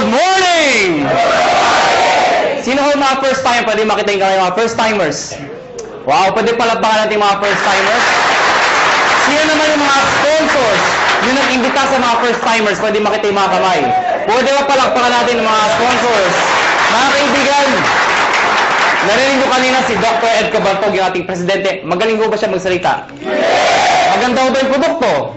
Good morning! Sino ho mga first timer? Pwede makita yung kamay mga first timers. Wow, pwede palapakan natin mga first timers. Sino naman yung mga sponsors yung nag-imbita sa mga first timers? Pwede makita yung mga kamay. Pwede ba palakpakan natin yung mga sponsors? Mga kaibigan, narinig ko kanina si Dr. Ed Cabartog, yung ating presidente. Magaling ko ba siya magsalita? Maganda ba yung produkto?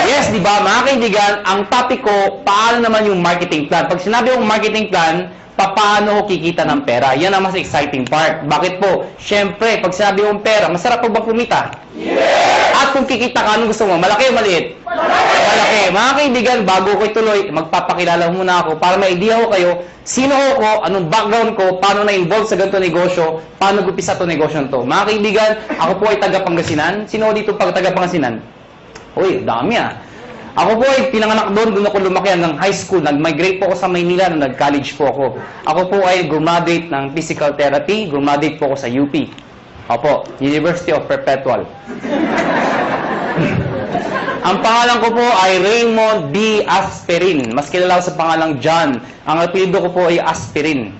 Yes, di ba? Mga kaibigan, ang topic ko, paano naman yung marketing plan? Pag sinabi yung marketing plan, paano ko kikita ng pera? Yan ang mas exciting part. Bakit po? Siyempre, pag sinabi yung pera, masarap pa ba kumita? Yes! At kung kikita ka, anong gusto mo? Malaki o maliit? Malaki. Mga kaibigan, bago ko ituloy, magpapakilala muna ako para may idea ko kayo, sino ako, anong background ko, paano na-involve sa ganito negosyo, paano gupisa ito negosyo to. Mga kaibigan, ako po ay taga-Pangasinan. Sino dito pag taga-Pangasinan? Uy, dami ah. Ako po ay pinanganak doon ako lumaki hanggang high school. Nag-migrate po ako sa Maynila nung nag-college po ako. Ako po ay graduate ng physical therapy, graduate po ako sa UP. Opo, University of Perpetual. Ang pangalan ko po ay Raymond B. Asperin. Mas kilala ko sa pangalang John. Ang apelyido ko po ay Asperin.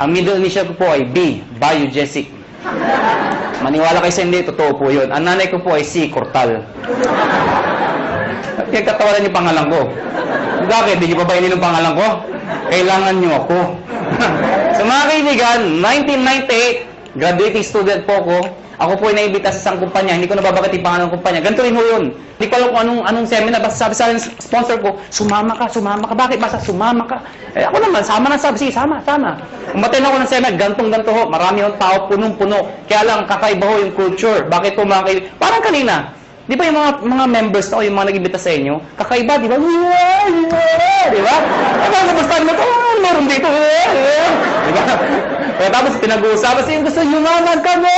Ang middle initial ko po ay B. Biogesic. Maniwala kayo sa hindi, totoo po yun. Ang nanay ko po ay C. Cortal. Kaya katawanan yung pangalan ko. Bakit? Hindi niyo pa ba inin ang pangalan ko? Kailangan niyo ako. So mga kaibigan, 1998, graduating student po ako. Ako po ay naibita sa isang kumpanya. Hindi ko nababagat yung pangalan ng kumpanya. Ganito rin ho yun. Hindi ko alam kung anong seminar. Basta sabi sa akin, sponsor ko, sumama ka, sumama ka. Bakit? Basta sumama ka. Eh, ako naman, sama na sabi. Sige, sama. Umaten ako ng seminar, ganto ho. Marami yung tao, punong-puno. Kaya lang, kakaiba ho yung culture. Bakit po mga kaibigan? Parang kanina. Di ba yung mga members na o yung mga nag-imbita sa inyo, kakaiba, di ba? Di ba? Basta mo ito, meron dito. Di ba? Pero tapos pinag-uusapan siya, gusto yumaman kami!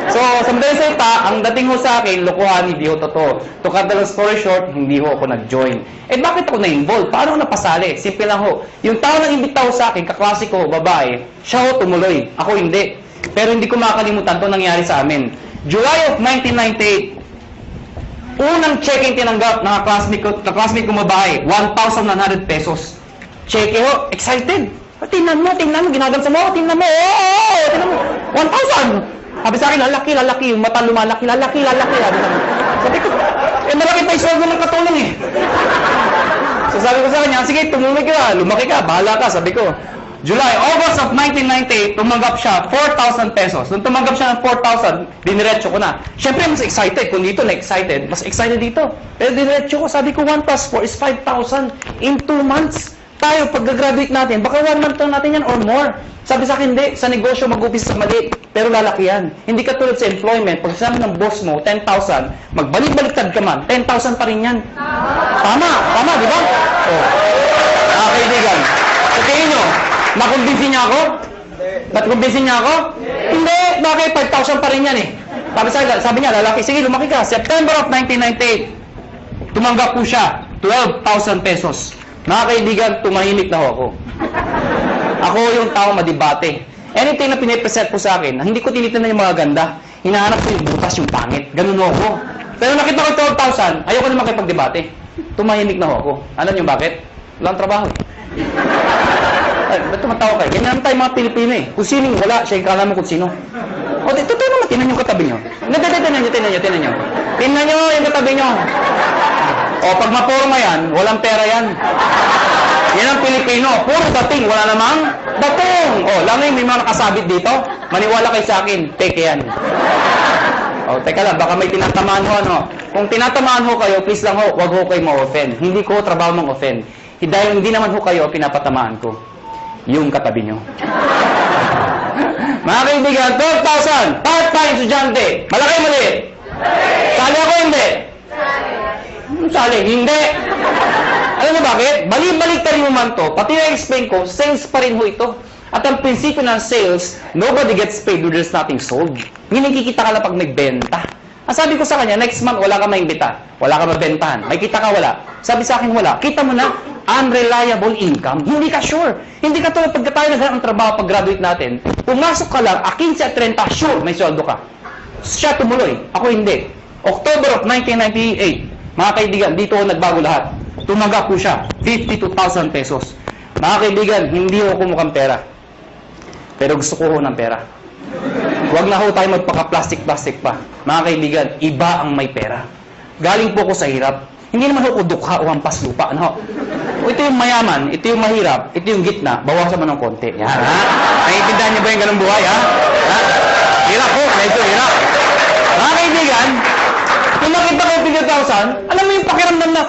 So, sa madaling salita, ang dating ho sa akin, lokohan, hindi ho totoo. To cut the long story short, hindi ho ako nag-join. Eh, bakit ako na-involve? Paano ako napasali? Simple lang ho. Yung tao na imbita ho sa akin, kaklase ko, babae, siya ho tumuloy. Ako hindi. Pero hindi ko makakalimutan ito nangyari sa amin. July of 1998, unang check-in tinanggap ng classmate ko babae, 1,100 pesos. Check ho, excited. Tingnan mo, ginagamsa mo, tingnan mo, 1,000. Sabi sa akin, lalaki, yung mata lumalaki, lalaki. Sabi ko, malaki pa yung sweldo ng katulong eh. So sabi ko sa kanya, sige, tumuloy ka, lumaki ka, bahala ka, sabi ko. August of 1998, tumanggap siya 4,000 pesos. Nung tumanggap siya ng 4,000, diniretso ko na. Siyempre, mas excited. Kung dito na-excited, mas excited dito. Pero diniretso ko, sabi ko, 1 plus 4 is 5,000 in 2 months. Tayo, pag-graduate natin, baka 1 month lang natin yan or more. Sabi sa akin, hindi. Sa negosyo, mag-upis sa mali. Pero lalaki yan. Hindi ka tulad sa employment. Pag sinabi ng boss mo, 10,000, magbalik-baliktad ka man, 10,000 pa rin yan. Tama, di ba? Oh. Kaibigan. So, kayo nyo, nakumbinsin niya ako? Nakumbinsin niya ako? Hindi. Bakit? 5,000 pa rin yan eh. Sabi niya, lalaki, sige, lumaki ka. September of 1998, tumanggap po siya, 12,000 pesos. Mga kaibigan, tumahimik na ho ako. Ako yung tao madibate. Anything na pinipresent po sa akin, hindi ko tinitingnan yung mga ganda. Hinahanap ko yung butas, yung pangit. Ganun ho ako. Pero nakita ko 12,000, ayoko naman kayo pagdebate. Tumahimik na ho ako. Alam niyo bakit? Walang trabaho. Ay, ba't tumatawa kayo? Ganyan naman tayo mga Pilipino eh. Kung sinong wala, siya yung kala mo kung sino. O, totoo naman, tinan yung katabi nyo. Tinan nyo. Tinan nyo yung katabi nyo. O, pag maporma yan, walang pera yan. Yan ang Pilipino. Puro dating, wala namang dating. O, lalo yung may mga nakasabit dito. Maniwala kayo sa akin, peke yan. O, teka lang, baka may tinatamaan ho, ano. Kung tinatamaan ho kayo, please lang ho, wag ho kayo ma-offend. Hindi ko trabaho mang-offend. Dahil hindi naman ho kayo pinapatamaan ko. Yung katabi nyo. Mga kaibigan, 12,000, part-time estudyante. Malaki maliit? Sali ako hindi? Sali, hindi. Alam mo bakit? Balik-balik ka rin mo man to. Pati na-explain ko, sales pa rin ho ito. At ang prinsipyo ng sales, nobody gets paid when there's nothing sold. Hindi kikita ka lang pag nagbenta. Ang sabi ko sa kanya, next month wala ka maimbita. Wala ka mabentahan. May kita ka wala. Sabi sa akin wala. Kita mo na, unreliable income. Hindi ka sure. Hindi ka tulad pagka tayo naghanap ng trabaho pag graduate natin. Pumasok ka lang, 15 at 30, sure, may sweldo ka. Siya tumuloy. Ako hindi. October of 1998, mga kaibigan, dito nagbago lahat. Tumaga po siya, 52,000 pesos. Mga kaibigan, hindi ho kumukhang pera. Pero gusto ko ho ng pera. Huwag na ho tayo magpaka-plastic-plastic pa. Mga kaibigan, iba ang may pera. Galing po ko sa hirap. Hindi naman ho ko dukha o hampas lupa. Ano? Ito yung mayaman, ito yung mahirap, ito yung gitna, bawasan mo ng konti. Yan, ha? Naiintindihan niyo ba yung ganung buhay, ha? Ha? Hirap po, medyo hirap. Mga kaibigan, kung nakita ko 50,000, alam mo yung pakiramdam na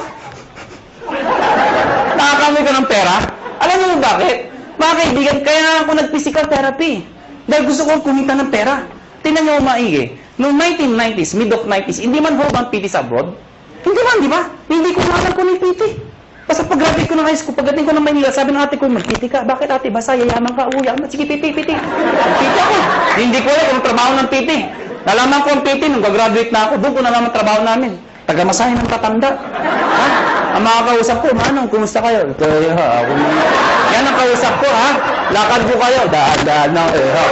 nakakamoy ka ng pera? Alam mo bakit? Mga kaibigan, kaya ako nag-physical therapy. Dahil gusto kong kumita ng pera. Tingnan niyo maigi. Noong 1990s, mid of 90s, hindi man ho bang PT sa abroad? Hindi man, di ba? Hindi ko alam kung may PT. Basta pag-graduate ko ng high school, pagdating ko ng Manila, sabi ng ate ko, mag-PT ka. Bakit ate? Basta yayaman ka, uwi. Sige, PT. PT ako. Hindi ko alam kung trabaho ng PT. Nalaman ko ang PT nung gagraduate na ako. Doon ko nalaman trabaho namin. Tagamasahin ng tatanda. Ha? Ang mga kausap ko, Manong, kumusta kayo? Kaya ha, ako yan ang kausap ko, ha? Lakad ko kayo. Daan na, ha?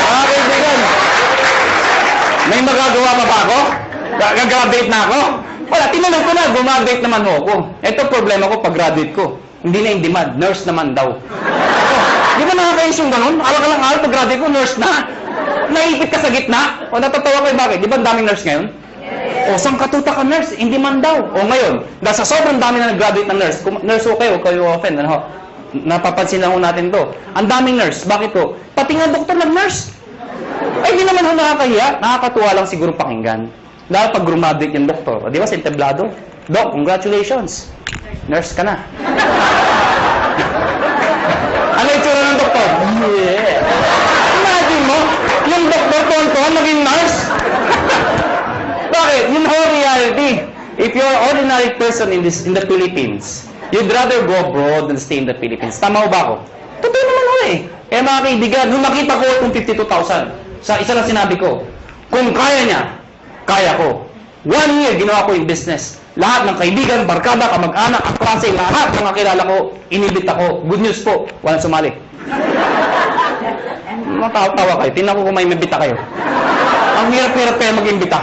Mga kaibigan, may magagawa pa ba ako? Gagraduate na ako? Wala, tinanong ko na, gumagraduate naman ho ako. Ito problema ko pag-graduate ko. Hindi na in demand, nurse naman daw. Di ba nakakayos yung ganun? Alang-alang pag-graduate ko, nurse na. Naipit ka sa gitna? O natatawa kayo bakit? Di ba ang daming nurse ngayon? O saan katuta ka nurse? In demand daw. O ngayon, dahil sa sobrang dami na nag-graduate ng nurse, kung nurse ho kayo, kayo offend, ano ho? Napapansin lang ho natin to. Ang daming nurse, bakit ho? Pati nga doktor nag-nurse. Ay, di naman ho nakakahiya. Nakakatuwa lang siguro pakinggan. Dahil pag graduate yung doktor, o, di ba, sentablado? Doc, congratulations. Nurse ka na. Ano itsura ng doktor? Yeah. Imagine mo, yung doktor tonton naging nurse. Bakit? Yun ho reality. If you're an ordinary person in the Philippines, you'd rather go abroad than stay in the Philippines. Tama ho ba ako? Totoo naman ho eh. Eh mga kaibigan, nung nakita ko itong 52,000, sa isa lang sinabi ko, kung kaya niya, kaya ko. 1 year, ginawa ko yung business. Lahat ng kaibigan, barkada, kamag-anak, kaklase, lahat ng kakilala ko, inibit ako. Good news po, walang sumali. Matawa kayo. Tingnan ko kung may mabita kayo. Ang hirap-hirap kayo mag-imbita.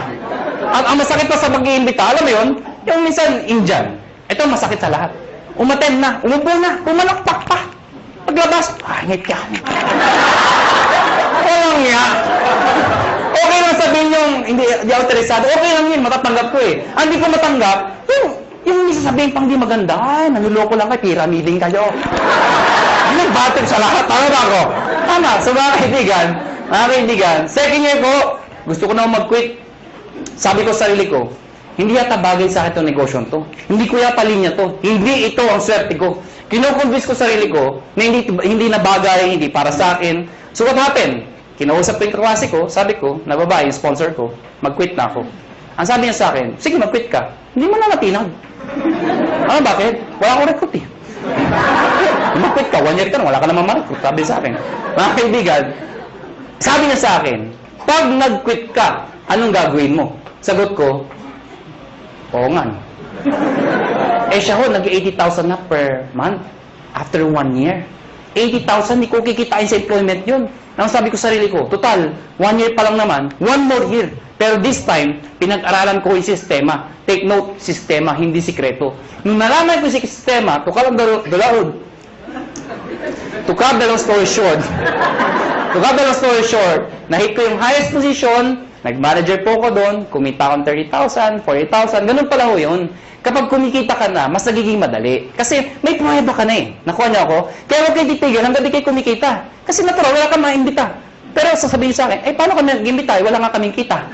At ang masakit pa sa mag-iimbita, alam mo yun? Yung minsan, Indian. Ito masakit sa lahat. Umaten na, umupo na, pumalakpak pa. Paglabas, ngit ka. Walang nga. Okay lang sabihin yung hindi ako interesado. Okay lang yun, matatanggap ko eh. Ang hindi ko matanggap, yung sasabihin pang di maganda, ay, nanuloko lang kayo, pyramiding kayo. Hindi nag-battle sa lahat. Tama ba ako? Tama. So mga kaibigan, second year ko, gusto ko na mag-quit. Sabi ko sa sarili ko, hindi yata bagay sa akin itong negosyo to. Hindi ko yata linya to. Hindi ito ang swerte ko. Kino-convince ko sa sarili ko na hindi na bagay, hindi para sa akin. So what happened? Kinausap ko yung kaklase ko, sabi ko, na babae, yung sponsor ko, mag-quit na ako. Ang sabi niya sa akin, sige, mag-quit ka. Hindi mo na natinag. Ano, bakit? Wala akong recruit eh. Mag-quit ka, 1 year ka na, wala ka naman ma-recruit. Sabi sa akin. Mga kaibigan, sabi niya sa akin, pag nag-quit ka, anong gagawin mo? Sagot ko, oo nga. Eh siya ho, nag-80,000 na per month after 1 year. 80,000, hindi ko kikitain sa employment yun. Nang sabi ko sa sarili ko, total, 1 year pa lang naman, 1 more year. Pero this time, pinag-aralan ko yung sistema. Take note, sistema, hindi sikreto. Nung nalaman ko yung sistema, to cut the long story short, nahit ko yung highest position, nag-manager po ko doon, kumita akong 30,000, 40,000, ganun pala ho yun. Kapag kumikita ka na, mas nagiging madali. Kasi may pruweba ka na eh. Nakuha niyo ako? Kaya huwag kayo titigil hanggang di kayo kumikita. Kasi natural, wala kang maimbita. Pero sasabihin sa akin, paano kami nag-imbita? Wala nga kaming kita.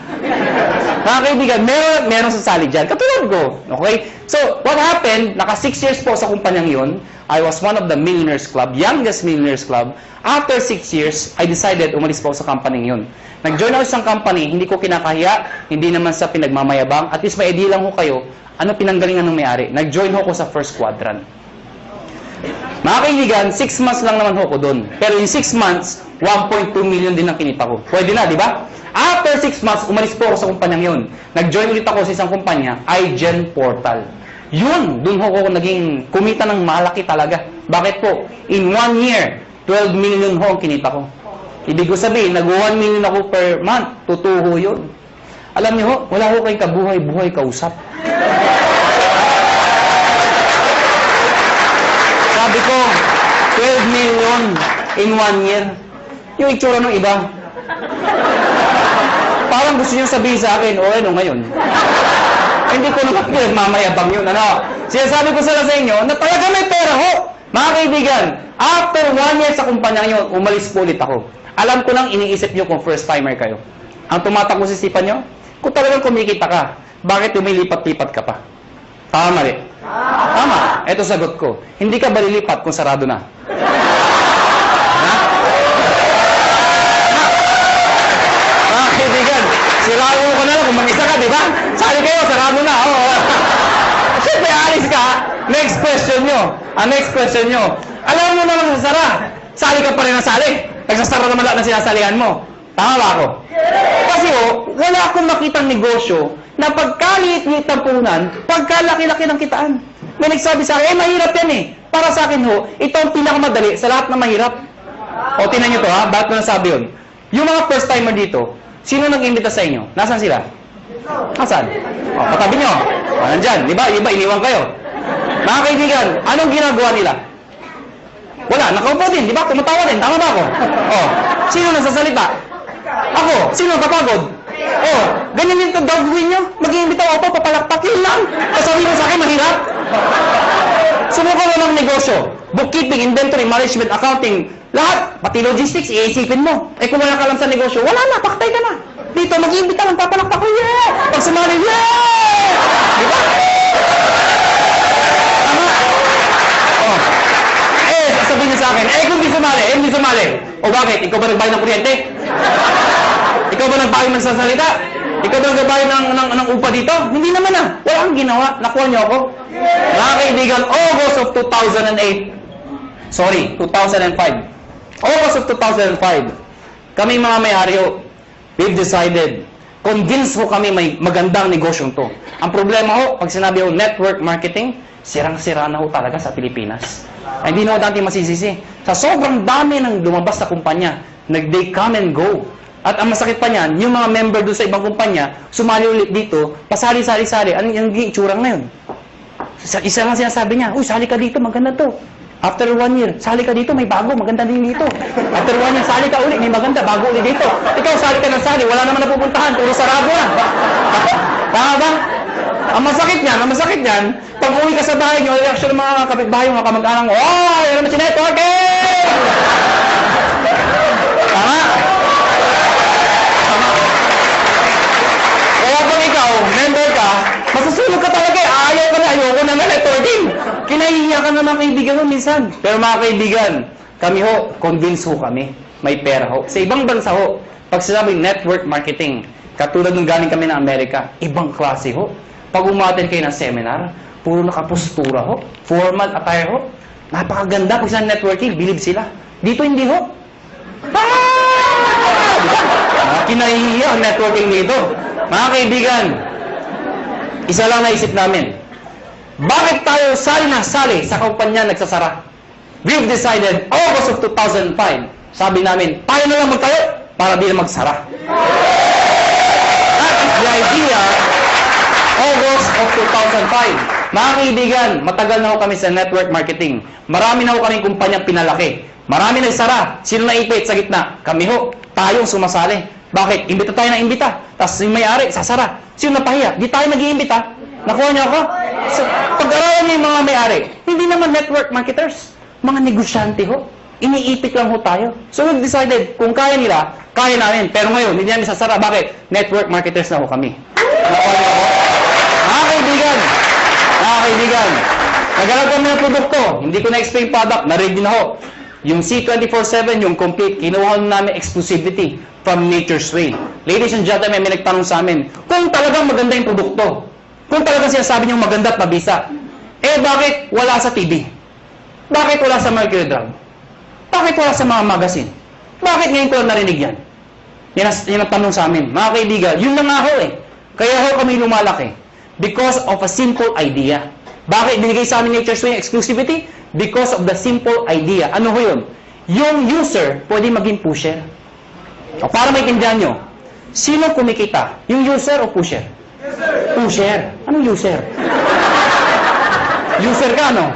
Mga kaibigan, meron sasali dyan. Katulad ko. Okay? So, what happened, naka 6 years po sa kumpanyang yun. I was one of the millionaires club, youngest millionaires club. After 6 years, I decided umalis po sa company yun. Nag-join ako sa isang company, hindi ko kinakahiya, hindi naman sa pinagmamayabang. At least may idea lang ho kayo, ano pinanggalingan ng may-ari. Nag-join ho ko sa first quadrant. Mga kaibigan, 6 months lang naman ho ko doon. Pero in 6 months, 1.2 million din ang kinita ko. Pwede na, di ba? After 6 months, umalis po ako sa kumpanyang yun. Nag-join ulit ako sa isang kumpanya, iGen Portal. Yun, doon ho ko naging kumita ng malaki talaga. Bakit po? In 1 year, 12 million ho ang kinita ko. Ibig ko sabihin, nag-1 million ako per month. Tutuho yun. Alam niyo ho, wala ho kayong kabuhay-buhay kausap. Sabi ko, 12 million in 1 year. Yung itsura ng iba. Parang gusto niyo sabihin sa akin, o ano ngayon? Hindi ko naman pinagmamayabang yun, ano? Sinasabi ko sa inyo, na talaga may pera ho. Mga kaibigan, after 1 year sa kumpanya nyo, umalis po ulit ako. Alam ko lang iniisip nyo kung first timer kayo. Ang tumatakbo sa isipan nyo, kung talagang kumikita ka, bakit lumilipat-lipat ka pa? Tama, mali? Tama. Ito sagot ko. Hindi ka ba lilipat kung sarado na? Ha? Mga kaibigan, sirado ko na lang kung mag-isa ka, di ba? Sali kayo, sarado na. Oh. Siyempre, alis ka. Next question nyo. Next question nyo. Alam mo naman sa sara. Sali ka pa rin na sali. Nagsasara naman lahat na sinasalihan mo. Tama ba ako? Kasi wala akong makitang negosyo na pagkaliit-liit ng puhunan, pagkalaki-laki ng kitaan. May nagsabi sa akin, mahirap yan eh. Para sa akin ito ang pinakamadali sa lahat ng mahirap. O, tinan nyo to ha, bakit ko nasabi yun? Yung mga first timer dito, sino nag-imbita sa inyo? Nasaan sila? Nasaan? O, patabi nyo. O, nandyan. Di ba? Iba, iniwan kayo. Mga kaibigan, anong ginagawa nila? Wala, nakaupo din, di ba? Kumatawa din, tama ba ako? Oh, sino nagsasalita? Ako, sino kapagod? Oh, ganyan din ito gagawin nyo? Mag-iimbitaw ako, papalakpakin lang. Kasabi mo sa akin, mahirap. Sumuko mo ng negosyo. Bookkeeping, inventory, management, accounting, lahat, pati logistics, iisipin mo. Eh kung wala ka lang sa negosyo, wala na, paktay ka na. Dito, mag-iimbitaw, papalakpak ko, yeah! Pag sumali, yeah! Di ba? Sabihin niya sa akin, kung hindi sumali. O bakit? Ikaw ba nagbayad ng kuryente? Ikaw ba nagbayad ng sasalita? Ikaw ba nagbayad ng upa dito? Hindi naman Wala kang ginawa. Nakuha niyo ako. Mga kaibigan, August of 2008. Sorry, 2005. August of 2005. Kami mga may-ari we've decided, convinced ho kami may magandang negosyong to. Ang problema pag sinabi network marketing, sirang-sira na talaga sa Pilipinas. Ay, hindi na dati masisisi. Sa sobrang dami ng lumabas sa kumpanya, they come and go. At ang masakit pa niyan, yung mga member doon sa ibang kumpanya, sumali ulit dito, pasali-sali-sali. Anong itsura na yun? Isa lang sinasabi niya, uy, sali ka dito, maganda to. After 1 year, sali ka dito, may bago, maganda din dito. After 1 year, sali ka ulit, may maganda, bago ulit dito. Ikaw, sali ka ng sali, wala naman napupuntahan, puro sarado na. Tama ba? Ang masakit niyan, pag uwi ka sa bahay nyo, reaction ng mga kapitbahay, mga kamag-anak mo, oh, yan naman si networking! Tama? Kaya kung ikaw, member ka, masusulog ka talaga ayaw ka na, ayoko na networking. Kinahihiya ka naman kaibigan mo minsan. Pero mga kaibigan, kami convince kami, may pera Sa ibang bansa pag sinabing network marketing, katulad nung galing kami ng Amerika, ibang klase Pag umaten kayo ng seminar, puro nakapostura formal attire napakaganda. Pag sa networking, believe sila. Dito hindi kinahihiya ang networking dito. Mga kaibigan, isa lang naisip namin. Bakit tayo sali na sali sa kumpanya nagsasara? We've decided, August of 2005, sabi namin, tayo na lang magtayo para di na magsara. That is the idea. August of 2005. Mga kaibigan, matagal na kami sa network marketing. Marami na kaming kumpanyang pinalaki. Marami nagsara. Sino naipit sa gitna? Kami tayong sumasali. Bakit? Imbita tayo na imbita. Tapos yung may-ari, sasara. Sino napahiya? Di tayo nag-iimbita. Nakuha niyo ako? So, pag-aralan niyo yung mga may-ari, hindi naman network marketers. Mga negosyante Iniipit lang tayo. So we've decided, kung kaya nila, kaya namin. Pero ngayon, hindi namin sasara. Bakit? Network marketers na kami. Nakuha niyo ako? Mga kaibigan, naghanap kami ng produkto. Hindi ko na-explain product. Na-ready na Yung C24/7, yung complete, kinuha namin exclusivity from Nature's Way. Ladies and gentlemen, may nagtanong sa amin, kung talagang maganda yung produkto, kung talagang sinasabi niyong maganda at mabisa, bakit wala sa TV? Bakit wala sa Mercury Drug? Bakit wala sa mga magazine? Bakit ngayon ko lang narinig yan? Yan ang tanong sa amin. Mga kaibigan, yun na nga Kaya kami lumalaki. Because of a simple idea. Bakit binigay sa amin Nature's Way exclusivity? Because of the simple idea. Ano yun? Yung user pwede maging pusher. O para maintindihan nyo, Sino kumikita? Yung user o pusher? Pusher. Anong user? User ka, no?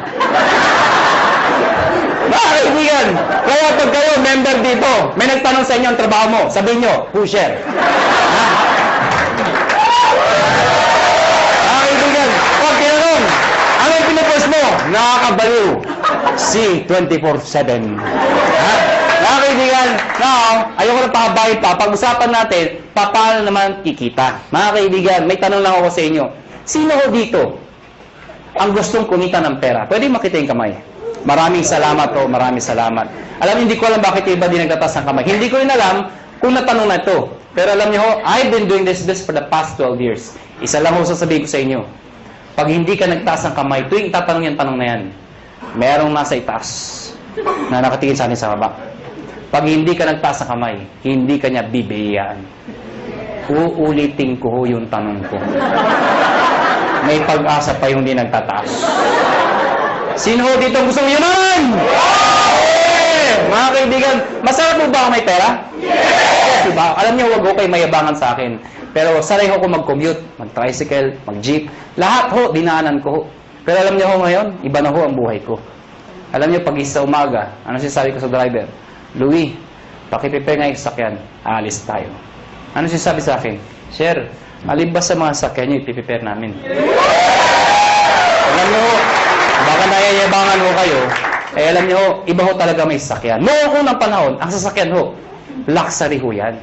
Kaibigan, kaya pag kayo member dito, may nagtanong sa inyo ang trabaho mo, sabihin nyo, pusher. Kaibigan, pag tinanong, ano yung pinupost mo? Nakakabaliw. Si 24/7. Kaibigan, now, ayoko na pakabahin pa. Pag-usapan natin, paano naman kikita? Mga kaibigan, may tanong lang ako sa inyo. Sino ho dito ang gustong kumita ng pera? Pwede makita yung kamay. Maraming salamat po, maraming salamat. Alam niyo, hindi ko alam bakit iba din nagtatas ng kamay. Hindi ko rin alam kung natanong na ito. Pero alam niyo ho, I've been doing this for the past 12 years. Isa lang ho sasabihin ko sa inyo. Pag hindi ka nagtaas ng kamay, tuwing tatanong yung tanong na yan, merong nasa itaas na nakatingin sa atin sa baba. Pag hindi ka nagtaas ng kamay, hindi ka niya bibigyan. Uulitin ko ho yung tanong ko. May pag-asa pa yung hindi nagtataas. Sino ho dito ang gusto mo yunan? Mga kaibigan, masarap mo ba ako may pera? Yes! Diba? Alam niyo, huwag ho kayo mayabangan sa akin. Pero sanay ho ko mag-commute, mag-tricycle, mag-jeep. Lahat ho, dinaanan ko ho. Pero alam niyo ho ngayon, iba na ho ang buhay ko. Alam niyo, pag isa umaga, ano sinasabi ko sa driver? Louie, pakipipe nga yung sakyan, aalis tayo. Ano sinasabi sa akin? Sir, alin ba sa mga sakyan niyo ipiprepare namin? Alam niyo ho, baka nayayabangan ho kayo, eh alam niyo ho, iba ho talaga may sasakyan. Noong unang panahon, ang sasakyan ho, luxury ho yan.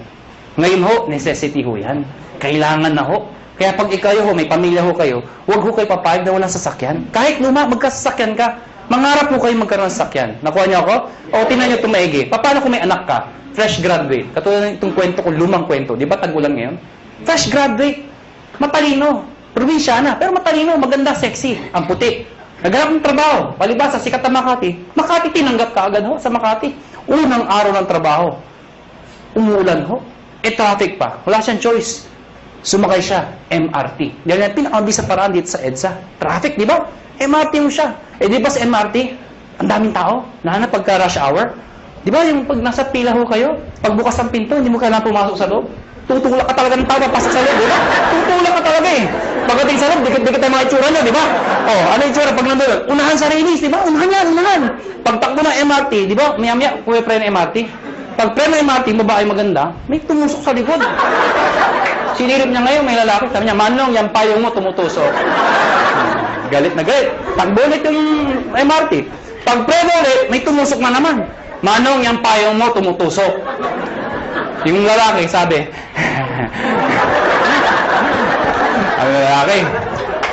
Ngayon ho, necessity ho yan. Kailangan na ho. Kaya pag ikaw ho, may pamilya ho kayo, huwag ho kayo papayag na walang sasakyan. Kahit luma, magkasasakyan ka, mangarap ho kayo magkaroon ng sasakyan. Nakuha niyo ako? O, tingnan niyo ito maigi. Paano kung may anak ka? Fresh graduate. Katulad itong kwento ko, lumang kwento. Di ba tag-ulan ngayon? Fresh graduate. Matalino. Probinsyana. Pero matalino, maganda, sexy. Ang puti. Naghanap ng trabaho. Palibasa, sikat na Makati. Makati, tinanggap ka agad ho sa Makati. Unang araw ng trabaho. Umuulan ho. Traffic pa. Wala siyang choice. Sumakay siya. MRT. Dahil na pinakabis sa paraan dito sa EDSA. Traffic, di ba? MRT mo siya. Di ba sa MRT, ang daming tao. Lalo na pagka rush hour. Di ba yung pag nasa pila ho kayo, pagbukas ng pinto, hindi mo kailangan pumasok sa loob. Tutulak ka talaga ng tao, pasok sa loob, di ba? Tutulak ka talaga eh. Pagdating sa loob, dikit-dikit ang mga itsura niya, di ba? Ano yung itsura pag nandun? Unahan sa release, di ba? Unahan yan, unahan. Pagtakbo ng MRT, di ba? Maya-maya, puwe-pre ng MRT. Pag pre ng MRT, babae maganda, may tumusok sa likod. Sinirip niya ngayon, may lalaki. Sabi niya, Manong, yung payong mo tumutusok. Galit na galit. Takbo ulit yung MRT. Pag pre ulit, may tumusok na naman. Manong, yung payong mo tumutusok. Yung lalaki, sabi, ang lalaki,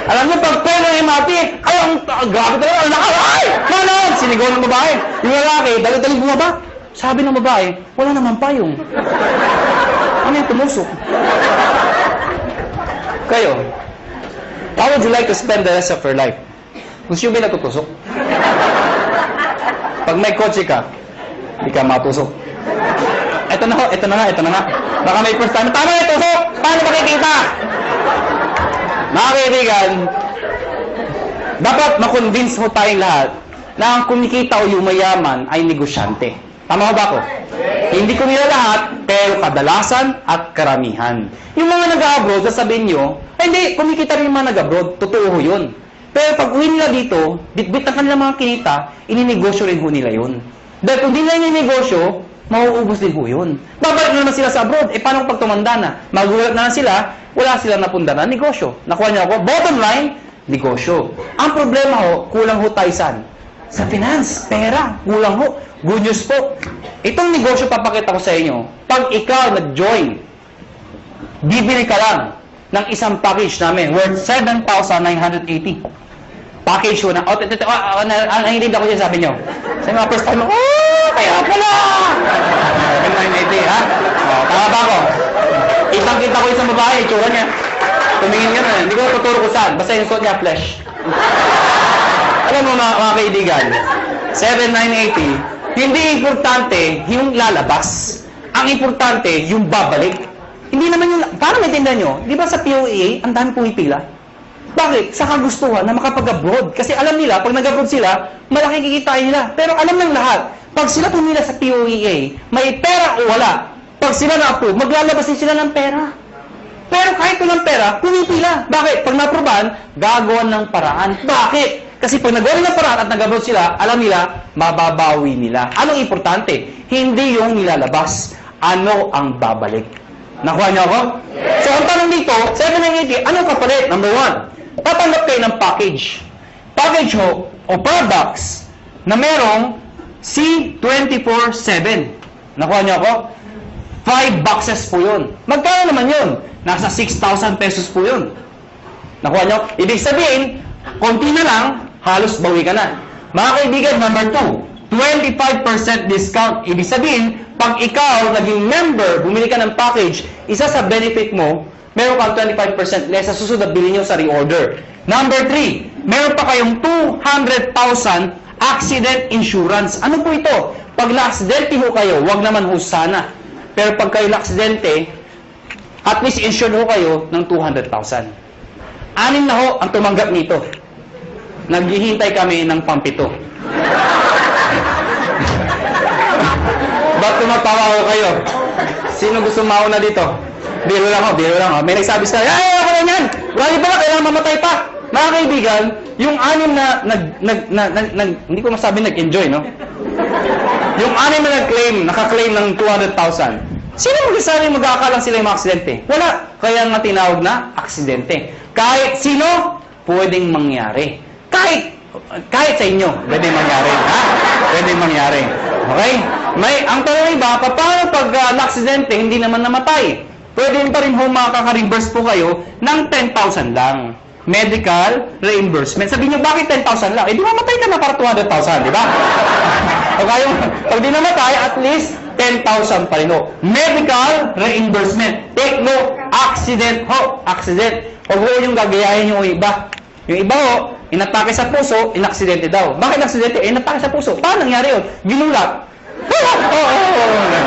alam niyo, pag pre ng MRT, ay, ang grabe talaga, ang nakal, ay! Manong! Sinigaw ng babae. Yung lalaki, dali-dali bumaba. Sabi ng babae, wala naman payong. Ano yung tumusok? Kayo, how would you like to spend the rest of your life? Gusto nyo ba natutusok? Pag may kotse ka, hindi ka matusok. Ito na ho, ito na nga. Baka may first time, tama na tusok! Paano makikita? Mga kaibigan, dapat makonvince mo tayong lahat na ang kumikita o yumayaman ay negosyante. Tama ba ako? Hindi ko nila lahat, pero kadalasan at karamihan. Yung mga nag-abroad, sasabihin nyo, ay hindi, kumikita rin yung mga nag-abroad. Totoo ho yun. Pero pag uwi nila dito, bitbit ang kanilang mga kinita, ininegosyo rin ho nila yun. Dahil kung di nila ininegosyo, mauubos din ho yun. Babalik na naman sila sa abroad. Paano pag tumanda na? Magulat na sila, wala silang napunda na negosyo. Nakuha niyo ako? Bottom line, negosyo. Ang problema ho, kulang ho tayo saan? Sa finance, pera, kulang ho. Good news po. Itong negosyo papakita ko sa inyo, pag ikaw nag-join, bibili ka lang ng isang package namin worth 7,980. Package ho na, nahilig ako siya sabi nyo. Sa mga first time, kaya pala! 7,980, ha? Tama ba ako? Kitang-kita ko isang babae, itsura niya. Tumingin ka na, hindi ko tuturo ko saan. Basta yung suot niya, flesh. Alam mo mga kaibigan, 7,980, hindi importante yung lalabas. Ang importante, yung babalik. Hindi naman yung... Paano maintindihan nyo? Di ba sa POEA, ang dami pumipila? Bakit? Sa kagustuhan na makapag-abroad. Kasi alam nila, pag nag-abroad sila, malaki kikitain nila. Pero alam ng lahat, pag sila pumila sa POEA, may pera o wala, Pag sila na-approve, maglalabas din sila ng pera. Pero kahit walang pera, pumipila. Bakit? Pag na-approvean, gagawa ng paraan. Bakit? Kasi pag nagawa ng paraan at nag-approve sila, alam nila, mababawi nila. Anong importante? Hindi yung nilalabas. Ano ang babalik? Nakuha niyo ako? So, ang tanong dito, 780, anong kapalit? Number 1, tatanggap kayo ng package. Package ho, o products, na merong C24/7. Nakuha niyo ako? 5 boxes po yun. Magkano naman yun? Nasa 6,000 pesos po yun. Nakuha niyo? Ibig sabihin, konti na lang, halos bawi ka na. Mga kaibigan, number 2, 25% discount. Ibig sabihin, pag ikaw naging member, bumili ka ng package, isa sa benefit mo, meron kang 25% less sa susunod na bilhin nyo sa reorder. Number 3, meron pa kayong 200,000 accident insurance. Ano po ito? Pag na-aksidente ho kayo, wag naman ho sana. Pero pag kayo na-aksidente, at least insured ho kayo ng 200,000. 6 na ho ang tumanggap nito. Naghihintay kami ng pampito. Ba't tumatawa ko kayo? Sino gusto mauna dito? Biro lang ho, biro lang ho. May nagsabi sa ay, ako na yan! Wala ba? Kailangan mamatay pa! Mga kaibigan, yung 6 na hindi ko masabi nag-enjoy, no? Yung 6 na naka-claim ng 200,000. Sino magsasabi magkakalang sila yung aksidente? Wala. Kaya nga tinawag na aksidente. Kahit sino, pwedeng mangyari. Kahit sa inyo, pwedeng mangyari. Ha? Pwedeng mangyari. Okay? Ang tanong iba, paano pag na-aksidente, hindi naman namatay? Pwede pa rin makaka-reimburse po kayo ng 10,000 lang. Medical reimbursement. Sabihin nyo, bakit 10,000 lang? Eh, di mamatay ka na para 200,000, di ba? Okay, pag di namatay, at least 10,000 pa rin ho. Medical reimbursement. Take note, accident ho. Accident. Huwag ho yung gagayahin yung iba. Yung iba ho, inatake sa puso, inaksidente daw. Bakit inaksidente? Eh, inatake sa puso. Paano nangyari yun? Ginulat.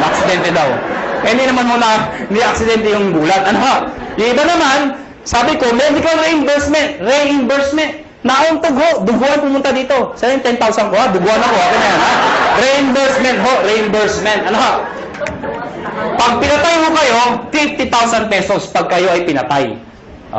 Aksidente daw. Eh, hindi naman muna, hindi aksidente yung gulat. Ano ha? Yung iba naman, sabi ko, medical reimbursement. Reimbursement. Nauntog ho, duguan pumunta dito. Saan yung 10,000 ko ha? Duguan ako. Ako na yan ha? Reimbursement ho, reimbursement. Ano ha? Pag pinatay mo kayo, 50,000 pesos pag kayo ay pinatay.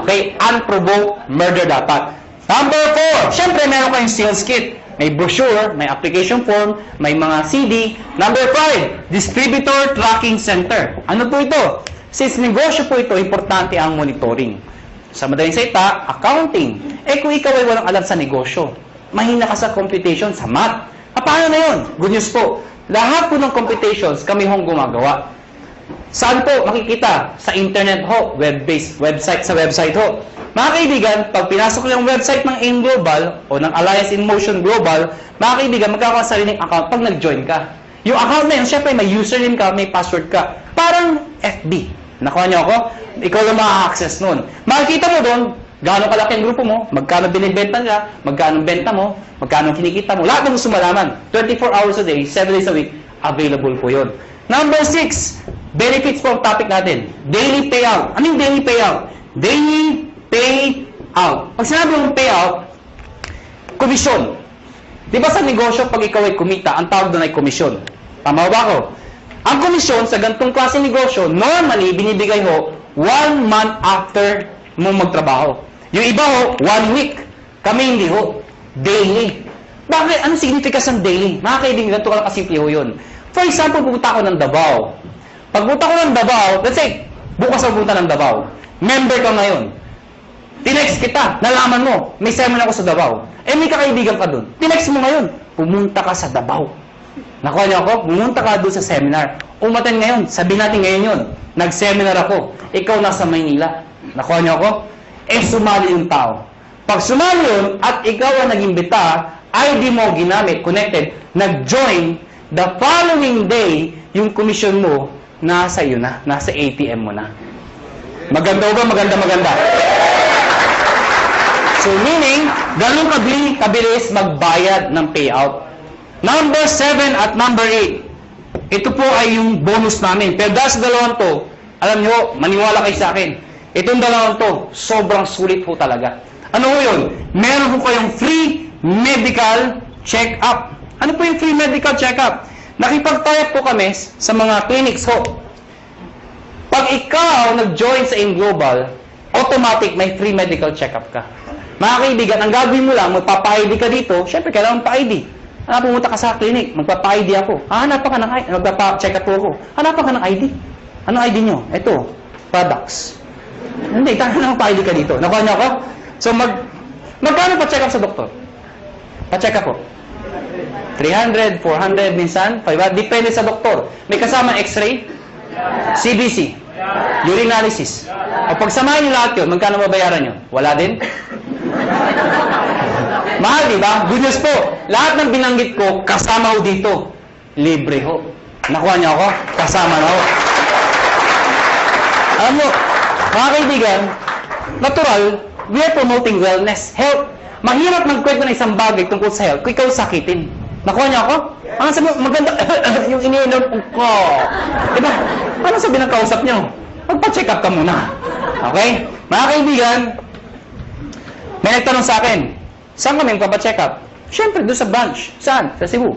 Okay? Unprovoked murder dapat. Number 4, syempre meron kayong sales kit. May brochure, may application form, may mga CD. Number 5, distributor tracking center. Ano po ito? Since negosyo po ito, importante ang monitoring. Sa madaling salita, accounting. Eh kung ikaw ay walang alam sa negosyo, mahina ka sa computation, sa math. Paano na yun? Good news po. Lahat po ng computations kami hong gumagawa. Saan po makikita? Sa internet ho, web-based, sa website ho. Mga kaibigan, pag pinasok yung website ng AIM Global o ng Alliance in Motion Global, mga kaibigan, magkakaroon sa sariling account pag nag-join ka. Yung account na yun, syempre may username ka, may password ka. Parang FB. Nakuha niyo ako? Ikaw lang maka-access nun. Makikita mo doon, gaano kalaki ang grupo mo, magkano binibenta nila, magkano benta mo, magkano kinikita mo. Lahat ng gusto malaman. 24 hours a day, 7 days a week, available po yun. Number 6, benefits po ang topic natin. Daily payout. Ano yung daily payout? Daily payout. Pag sinabi yung payout, komisyon. Di ba sa negosyo, pag ikaw ay kumita, ang tawag doon ay komisyon. Tama ba ako? Ang komisyon sa ganitong klase negosyo, normally, binibigay ho 1 month after mo magtrabaho. Yung iba ho, 1 week. Kami hindi ho. Daily. Bakit? Anong significance ng daily? Mga kaibigan, ganito ka lang kasimple ho yun. For example, pupunta ako ng Davao. Pag pupunta ko ng Davao, let's say, bukas ako pupunta ng Davao. Member ka ngayon. Tinext kita, nalaman mo, may seminar ako sa Davao. Eh, may kakaibigan ka dun. Tinext mo ngayon, pumunta ka sa Davao. Nakuha niyo ako? Pumunta ka doon sa seminar. Umaten ngayon, sabihin natin ngayon yun. Nag-seminar ako. Ikaw nasa Maynila. Nakuha niyo ako? Eh, sumali yung tao. Pag sumali yun, at ikaw ang nag-imbita, ID mo ginamit, connected, nag-join, the following day, yung komisyon mo, nasa iyo na, nasa ATM mo na. Maganda ba? Maganda. So, meaning, ganun kabilis magbayad ng payout. Number 7 at number 8. Ito po ay yung bonus namin. Pero dahil sa dalawang to, alam nyo, maniwala kayo sa akin. Itong dalawang to, sobrang sulit po talaga. Ano po yun? Meron po kayong free medical check-up. Ano po yung free medical check-up? Nakipag-tie po kami sa mga clinics ho. Pag ikaw nag-join sa AIM Global, automatic may free medical check-up ka. Mga kaibigan, ang gagawin mo lang, magpapa-ID ka dito, syempre kailangan pa-ID. Pumunta ka sa clinic, magpapa-ID ako. Hanapan ka ng ID, magpapa-check up ako. Hanapan ka ng ID. Anong ID nyo? Ito, products. Hindi, kailangan pa-ID ka dito. Nakuha niyo ako? So, magkano pa-check up sa doktor? Pa-check up po. 300, 400, minsan, 500. Depende sa doktor. May kasama x-ray, CBC, urine analysis. O pagsamahin nyo lahat yun, magkano mabayaran nyo? Wala din? Mahal, di ba? Good news po. Lahat ng binanggit ko, kasama ho dito. Libre ho. Nakuha niyo ako? Kasama na ho. Alam mo, mga kaibigan, natural, we are promoting wellness, health. Mahirap magkwento ng isang bagay tungkol sa health kung ikaw sakitin. Nakuha niyo ako? Ang sabi mo, maganda, yung iniinom ko. Diba? Ano sabi ng kausap niyo? Magpa-check up ka muna. Okay? Mga kaibigan, may nagtanong sa akin, saan kami magpa-check up? Siyempre, doon sa branch. Saan? Sa Cebu.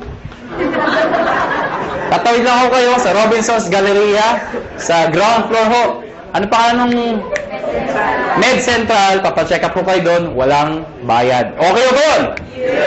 Tatawid lang ako kayo sa Robinson's Galleria, sa ground floor ho. Ano pa nung Med Central, papacheck up ko kayo doon, walang bayad. Okay o ba yun?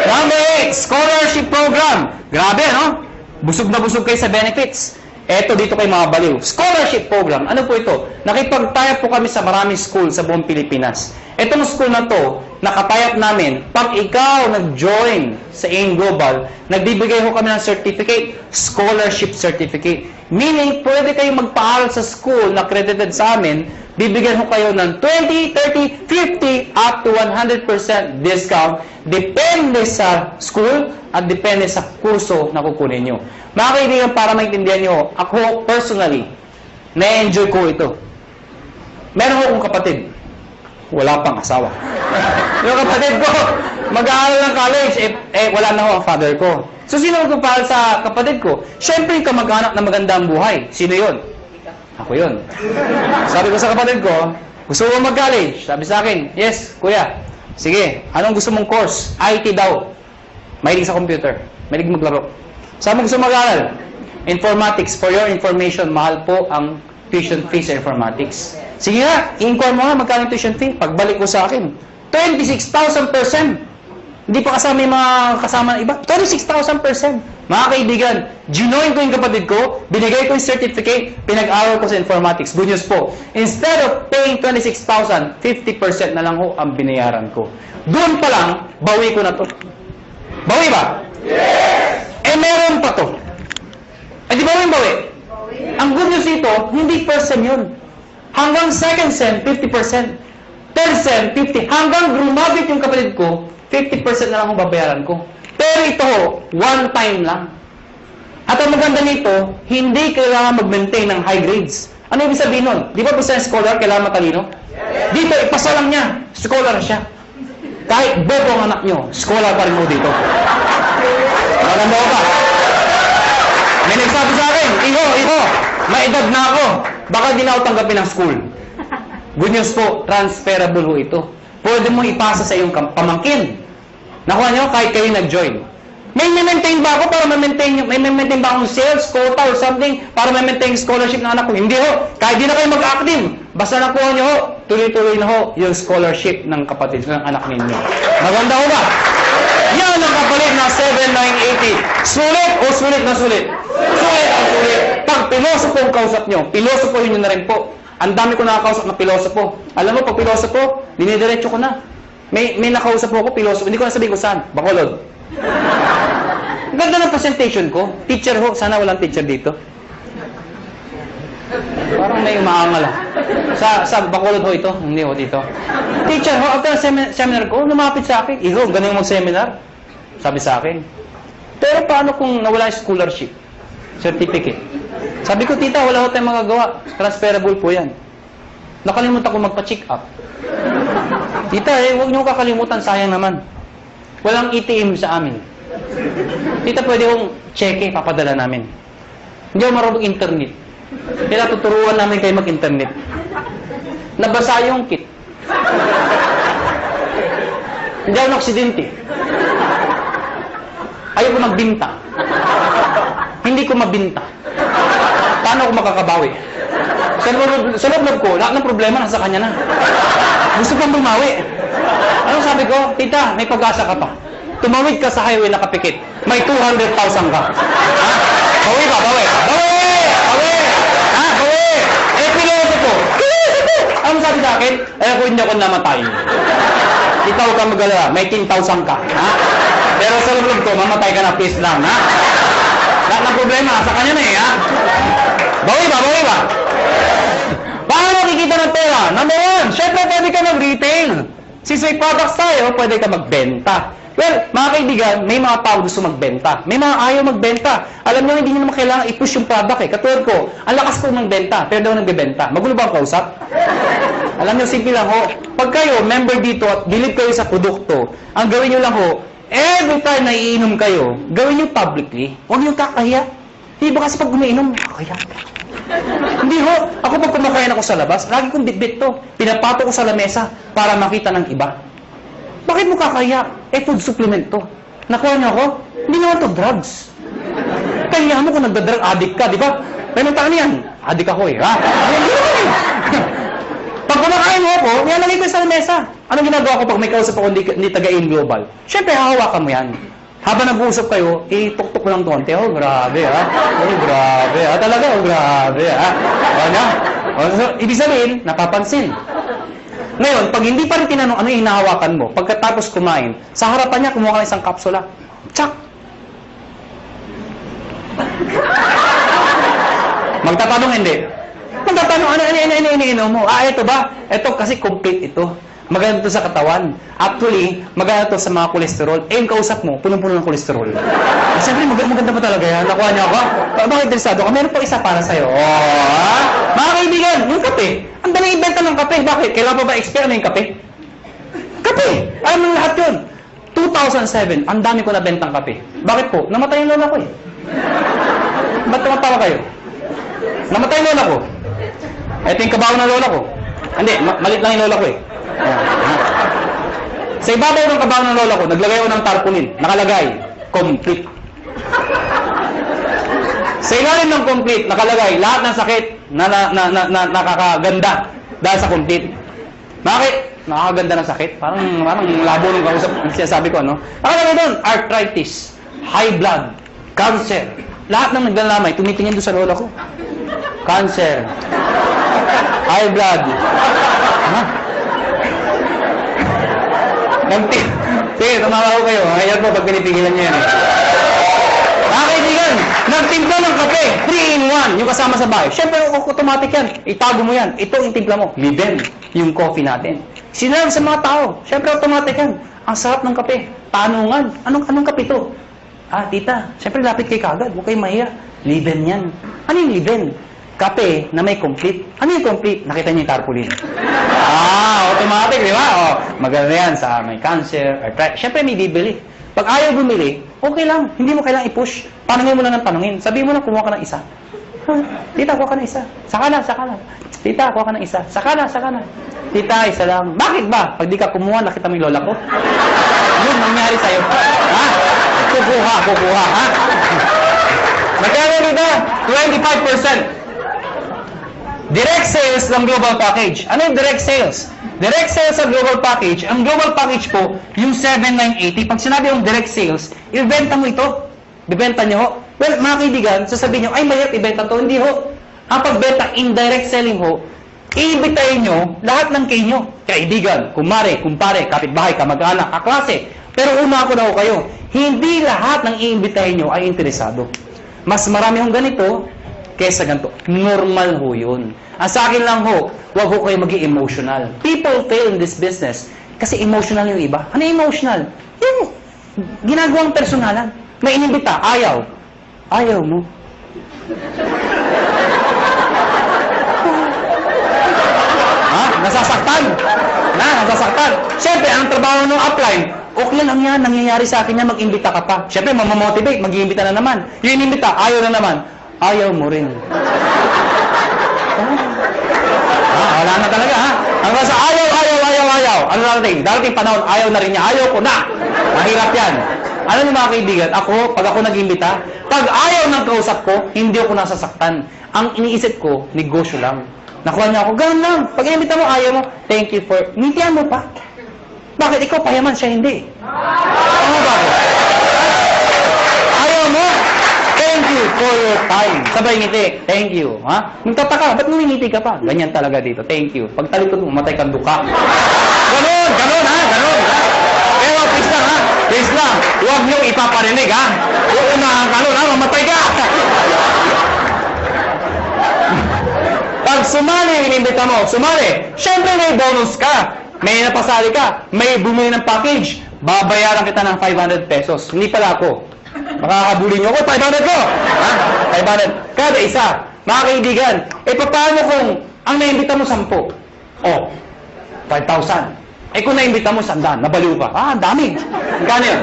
Number 8, scholarship program. Grabe, no? Busog na busog kayo sa benefits. Eto, dito kayo mga baliw. Scholarship program. Ano po ito? Nakipag-tie up po kami sa maraming school sa buong Pilipinas. Etong school na to, nakatayap namin, pag ikaw nag-join sa AIM Global, nagbibigay ho kami ng certificate, scholarship certificate. Meaning, pwede kayong magpaaral sa school na accredited sa amin, bibigyan ho kayo ng 20, 30, 50, up to 100% discount, depende sa school at depende sa kurso na kukunin nyo. Mga kaibigan, para maintindihan nyo, ako personally, na-enjoy ko ito. Meron akong kapatid, wala pang asawa. Yung kapatid ko, mag-aaral ng college, wala na ho ang father ko. So, sino magpapahal sa kapatid ko? Siyempre, yung kamag-anak na maganda ang buhay. Sino yun? Ako yun. Sabi ko sa kapatid ko, gusto mo mag-college? Sabi sa akin, yes, kuya. Sige, anong gusto mong course? IT daw. Mahilig sa computer. Mahilig maglaro. Sabi mo gusto mag-aaral? Informatics. For your information, mahal po ang tuition fee sa informatics. Sige nga, i-inquire mo nga magkano tuition fee. Pagbalik ko sa akin, 26,000%. Hindi pa kasama yung mga kasama ng iba. 26,000%. Mga kaibigan, ginoin ko yung kapatid ko, binigay ko yung certificate, pinag-aral ko sa informatics. Good news po. Instead of paying 26,000, 50% na lang ho ang binayaran ko. Doon pa lang, bawi ko na to. Bawi ba? Yes! Meron pa to. Di ba yung bawi? Ang good news dito, hindi first sem yun. Hanggang second sem, 50%. Third sem, 50%. Hanggang grumabit yung kapatid ko, 50% na lang ang babayaran ko. Pero ito, one time lang. At ang maganda nito, hindi kailangan mag-maintain ng high grades. Ano ibig sabihin nun? Di ba basta yung scholar, kailangan matalino? Dito, ipasa lang niya. Scholar siya. Kahit bobo ang anak nyo, scholar pa rin mo dito. Maganda ko ba? May nagsabi sa akin, Iho, may edad na ako. Baka di na ako tanggapin ng school. Good news po, transferable ho ito. Pwede mo ipasa sa iyong pamangkin. Nakuha nyo, kahit kayo nag-join. May maintain ba ako para may maintain ba akong sales, quota, or something para maintain scholarship ng anak ko? Hindi ho. Kahit di na kayo mag-active. Basta nakuha nyo ho, tuloy-tuloy na ho yung scholarship ng kapatid, ng anak ninyo. Maganda ho ba? Yan ang kapalit na 7,980. Sulit o sulit na sulit? Sulit ang sulit. Pag pilosopo ang kausap nyo, pilosopo yun na rin po. Ang dami ko nakakausap na pilosopo. Alam mo, pag pilosopo, dinidiretso ko na. May nakausap ko pilosopo. Hindi ko na sabihin ko saan. Bacolod. Ganda ng presentation ko. Teacher ho. Sana walang teacher dito. Parang may umaangal ah. Sa Bacolod ho ito. Hindi ho dito. Teacher ho. After seminar ko, lumapit sa akin. Iho, galing mag-seminar. Sabi sa akin. Pero paano kung nawala yung scholarship? Certificate. Sabi ko, tita, wala ko tayong magagawa. Transferable po yan. Nakalimutan ko magpa-check up. Tita, huwag niyo kakalimutan, sayang naman. Walang ATM sa amin. Tita, pwede kong cheque, papadala namin. Hindi ako marunong internet. Kaya tuturuan namin kayo mag-internet. Nabasa yung kit. Hindi ako naksidente. Ayaw ko magbinta. Hindi ko mabinta. Paano ako makakabawi? Sa loob ko, lahat ng problema nasa kanya na. Gusto pang bumawi. Ano sabi ko? Tita, may pag-asa ka pa. Tumawid ka sa highway na kapikit. May 200,000 ka. Ha? Bawi ka, bawi. Bawi! Bawi! Ha? Bawi! Eh, piloto ko. Ano sabi sa akin? Eh, ako hindi ako namatay. Ikaw ka mag-alala, may 10,000 ka. Ha? Pero sa loob ko, mamatay ka na, please lang. Ha? Lahat ng problema, sa kanya na eh. Ha? Bawi ba? Bawi ba? Paano kikita ng pera? Number one, syempre pwede ka mag-retail. Since may products tayo, pwede ka magbenta. Well, mga kaibigan, may mga tao gusto magbenta. May mga ayaw magbenta. Alam nyo, hindi nyo naman kailangan i-push yung product eh. Katulad ko, ang lakas ko magbenta, pero daw nagbebenta. Magulo ba ang kausap? Alam nyo, simple lang ho. Pag kayo, member dito at believe kayo sa produkto, ang gawin nyo lang ho, every time na iinom kayo, gawin nyo publicly. Huwag nyo kakahiya. Hindi ba kasi pag umiinom, kakahiya. Hindi ho. Ako pag kumakain ako sa labas, lagi kong bitbit to. Pinapato ko sa lamesa para makita ng iba. Bakit mo kakahiya? Eh, food supplement to. Nakuha niyo ako? Hindi naman to drugs. Kaya mo kung nagda-drug addict ka, di ba? Pero taan yan. Addict ako eh, ha? Hindi naman eh. Pag kumakain mo ako, nilalagay ko sa lamesa. Anong ginagawa ko pag may kausap ako ni taga-in global? Siyempre, hahawakan mo yan. Habang nag-uusap kayo, ituktok mo lang konti. Oh, grabe, ha? Oh, grabe, ha? Talaga, oh, grabe, ha? Ano? So, ibig sabihin, napapansin. Ngayon, pag hindi pa rin tinanong ano yung hinahawakan mo, pagkatapos kumain, sa harapan niya, kumuha ka ng isang kapsula. Tsak! Magtatanong hindi. Magtatanong, ano mo? Ah, ito ba? Ito kasi complete ito. Maganda to sa katawan. Actually, maganda to sa mga kolesterol. Eh, yung kausap mo, punong-puno ng kolesterol. Siyempre, maganda pa talaga yan. Nakuha niya ako. Bakit interesado ka? Meron pa isa para sa'yo. Oh, mga kaibigan, yung kape. Ang dami ibenta ng kape. Bakit? Kailangan pa ba expert na yung kape? Kape! Alam mo lahat yun. 2007, ang dami ko nabentang kape. Bakit po? Namatay yung lola ko eh. Ba't tumatawa kayo? Namatay yung lola ko. Ito yung kabaw ng lola ko. Hindi, malit lang yung lola ko eh. Sa ibabaw ng kabaw ng lola ko, naglagay ako ng tarpaulin. Nakalagay, complete. Sa ilalim ng complete, nakalagay, lahat ng sakit na nakakaganda dahil sa complete. Bakit? Nakakaganda ng sakit? Parang labo ng kausap, sinasabi ko, ano? Nakalagay doon, arthritis, high blood, cancer. Lahat ng naglalamay, tumitingin doon sa lola ko. Cancer, high blood. Ha? Sige, tumawa ko kayo. Ayan po, pag pinipigilan nyo yan. Mga kaibigan, nagtimpla ng kape, 3-in-1, yung kasama sa bahay. Siyempre, automatic yan. Itago mo yan. Ito yung timpla mo. Liben, yung coffee natin. Sinabi sa mga tao, siyempre, automatic yan. Ang sarap ng kape. Tanungan, anong kape to? Ah, tita, siyempre, lapit kay kagad. Huwag kayong mahiya. Liben yan. Ano yung liben? Kape na may complete. Ano yung complete? Nakita niyo yung tarpaulin. Ah, automatic, di ba? Oh, maganda yan sa may cancer, arthritis. Siyempre, may bibili. Pag ayaw bumili, okay lang. Hindi mo kailangang i-push. Panungin mo lang ng panungin. Sabihin mo na, kumuha ka ng isa. Tita, kuha ka ng isa. Saka na. Tita, kuha ka ng isa. Saka na. Tita, isa lang. Bakit ba? Pag di ka kumuha, nakita mo yung lola ko. Yun, nangyari sa'yo. Ha? Kukuha, ha? Magkano dito? 25%. Direct sales ng global package. Ano yung direct sales? Direct sales sa global package, ang global package po, yung 7,980. Pag sinabi yung direct sales, ibenta mo ito. Bibenta nyo ho. Well, mga kaibigan, sasabihin nyo, ay mahirap ibenta to. Hindi ho. Ang pagbenta, indirect selling ho, iibitayin nyo lahat ng kayo. Kaibigan, kumare, kumpare, kapitbahay, kamag-anak, kaklase. Pero una ako na ho kayo, hindi lahat ng iimbitahin nyo ay interesado. Mas marami hong ganito, kesa ganito. Normal ho yun. Ang sa akin lang ho, huwag ho kayo maging emotional. People fail in this business kasi emotional yung iba. Ano yung emotional? Yung ginagawang personalan. May inimbita, ayaw. Ayaw mo. Ha? Nasasaktan. Nasasaktan. Siyempre, ang trabaho ng upline, okay lang yan, nangyayari sa akin yan, mag-imbita ka pa. Siyempre, mamamotivate, mag-iimbita na naman. Yung inimbita, ayaw na naman. Ayaw mo rin. Wala na talaga, ha? Ang nasa ayaw. Ano darating? Darating panahon, ayaw na rin niya. Ayaw ko na. Mahirap yan. Ano niyo mga kaibigan? Pag ako nag-imbita, pag ayaw ng kausap ko, hindi ako nasasaktan. Ang iniisip ko, negosyo lang. Nakuha niya ako, ganun lang. Pag inimbita mo, ayaw mo, thank you for, ngintihan mo pa. Bakit? Ikaw payaman, siya hindi. Ano ba? Ayaw mo, thank you for your time. Sabay ngiti, thank you. Ha? Magtataka, ba't ngumingiti ka pa? Ganyan talaga dito, thank you. Pag talikod mo, matay kang duka. Ganun, ganun ha, ganun. Pero please lang ha, please lang. Huwag niyong ipaparinig ha. Uunahan ka nun ha, mamatay ka. Pag sumali, inimbita mo, sumali. Siyempre may bonus ka. May napasali ka. May bumili ng package. Babayaran kita ng 500 pesos. Hindi pala ako. Makakabuli niyo ako, 500 ko. Ha? 500. Kada isa. Mga kaibigan, paano kung ang naimbita mo 10? Oh, 5,000. Kung naimbita mo 100, nabaliw ka. Ang dami. Magkano yun?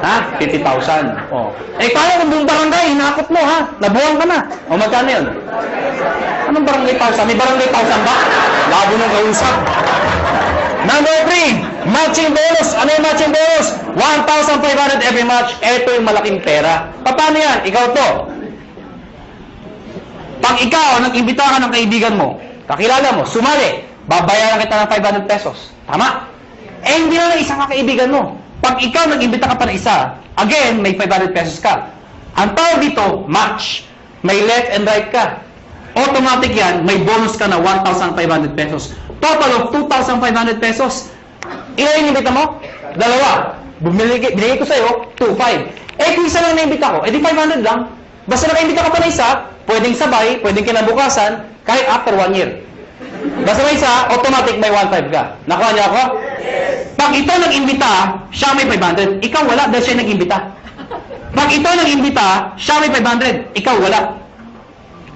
Ha? 50,000. Oh. Paano kung buong barangay, hinakot mo ha? Nabuwang ka na. O magkano yun? Anong barangay 1,000? May barangay 1,000 ba? Labo nung kausap. Number 3, matching bonus. Ano yung matching bonus? 1,500 every match. Ito yung malaking pera. Paano yan? Ikaw to. Pag ikaw, nag-imbita ka ng kaibigan mo, kakilala mo, sumali, babayaran kita ng 500 pesos. Tama? Hindi na isang kaibigan mo. Pag ikaw nag-imbita ka pa ng isa, again, may 500 pesos ka. Ang tawag dito, match. May left and right ka. Automatic yan, may bonus ka na 1,500 pesos. Total of 2,500 pesos. Ilan yung imbita mo? 2. Binigay ko sa'yo, 2,500. Kung isa lang na-imbita ko, di 500 lang. Basta naka-imbita ka pa na isa, pwedeng sabay, pwedeng kinabukasan, kahit after 1 year. Basta may isa, automatic may 1,500 ka. Nakuha niya ako? Pag ito nag-imbita, siya may 500. Ikaw wala dahil siya nag-imbita. Pag ito nag-imbita, siya may 500. Ikaw wala.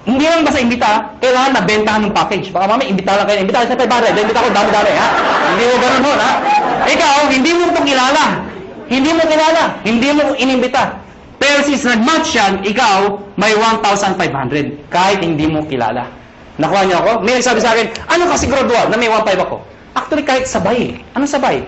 Hindi lang basta imbita, kailangan nabentahan ng package. Baka mamaya, imbita lang kayo. Imbita sa 500. Imbita ko dami-dami, ha? Hindi mo ganun ho, ha? Ikaw, hindi mo ito kilala. Hindi mo kilala. Hindi mo inimbita. Pero since nag-match yan, ikaw, may 1,500. Kahit hindi mo kilala. Nakuha niyo ako? May nagsabi sa akin, ano ka siguraduhan na may 1,500 ako? Actually, kahit sabay. Anong sabay?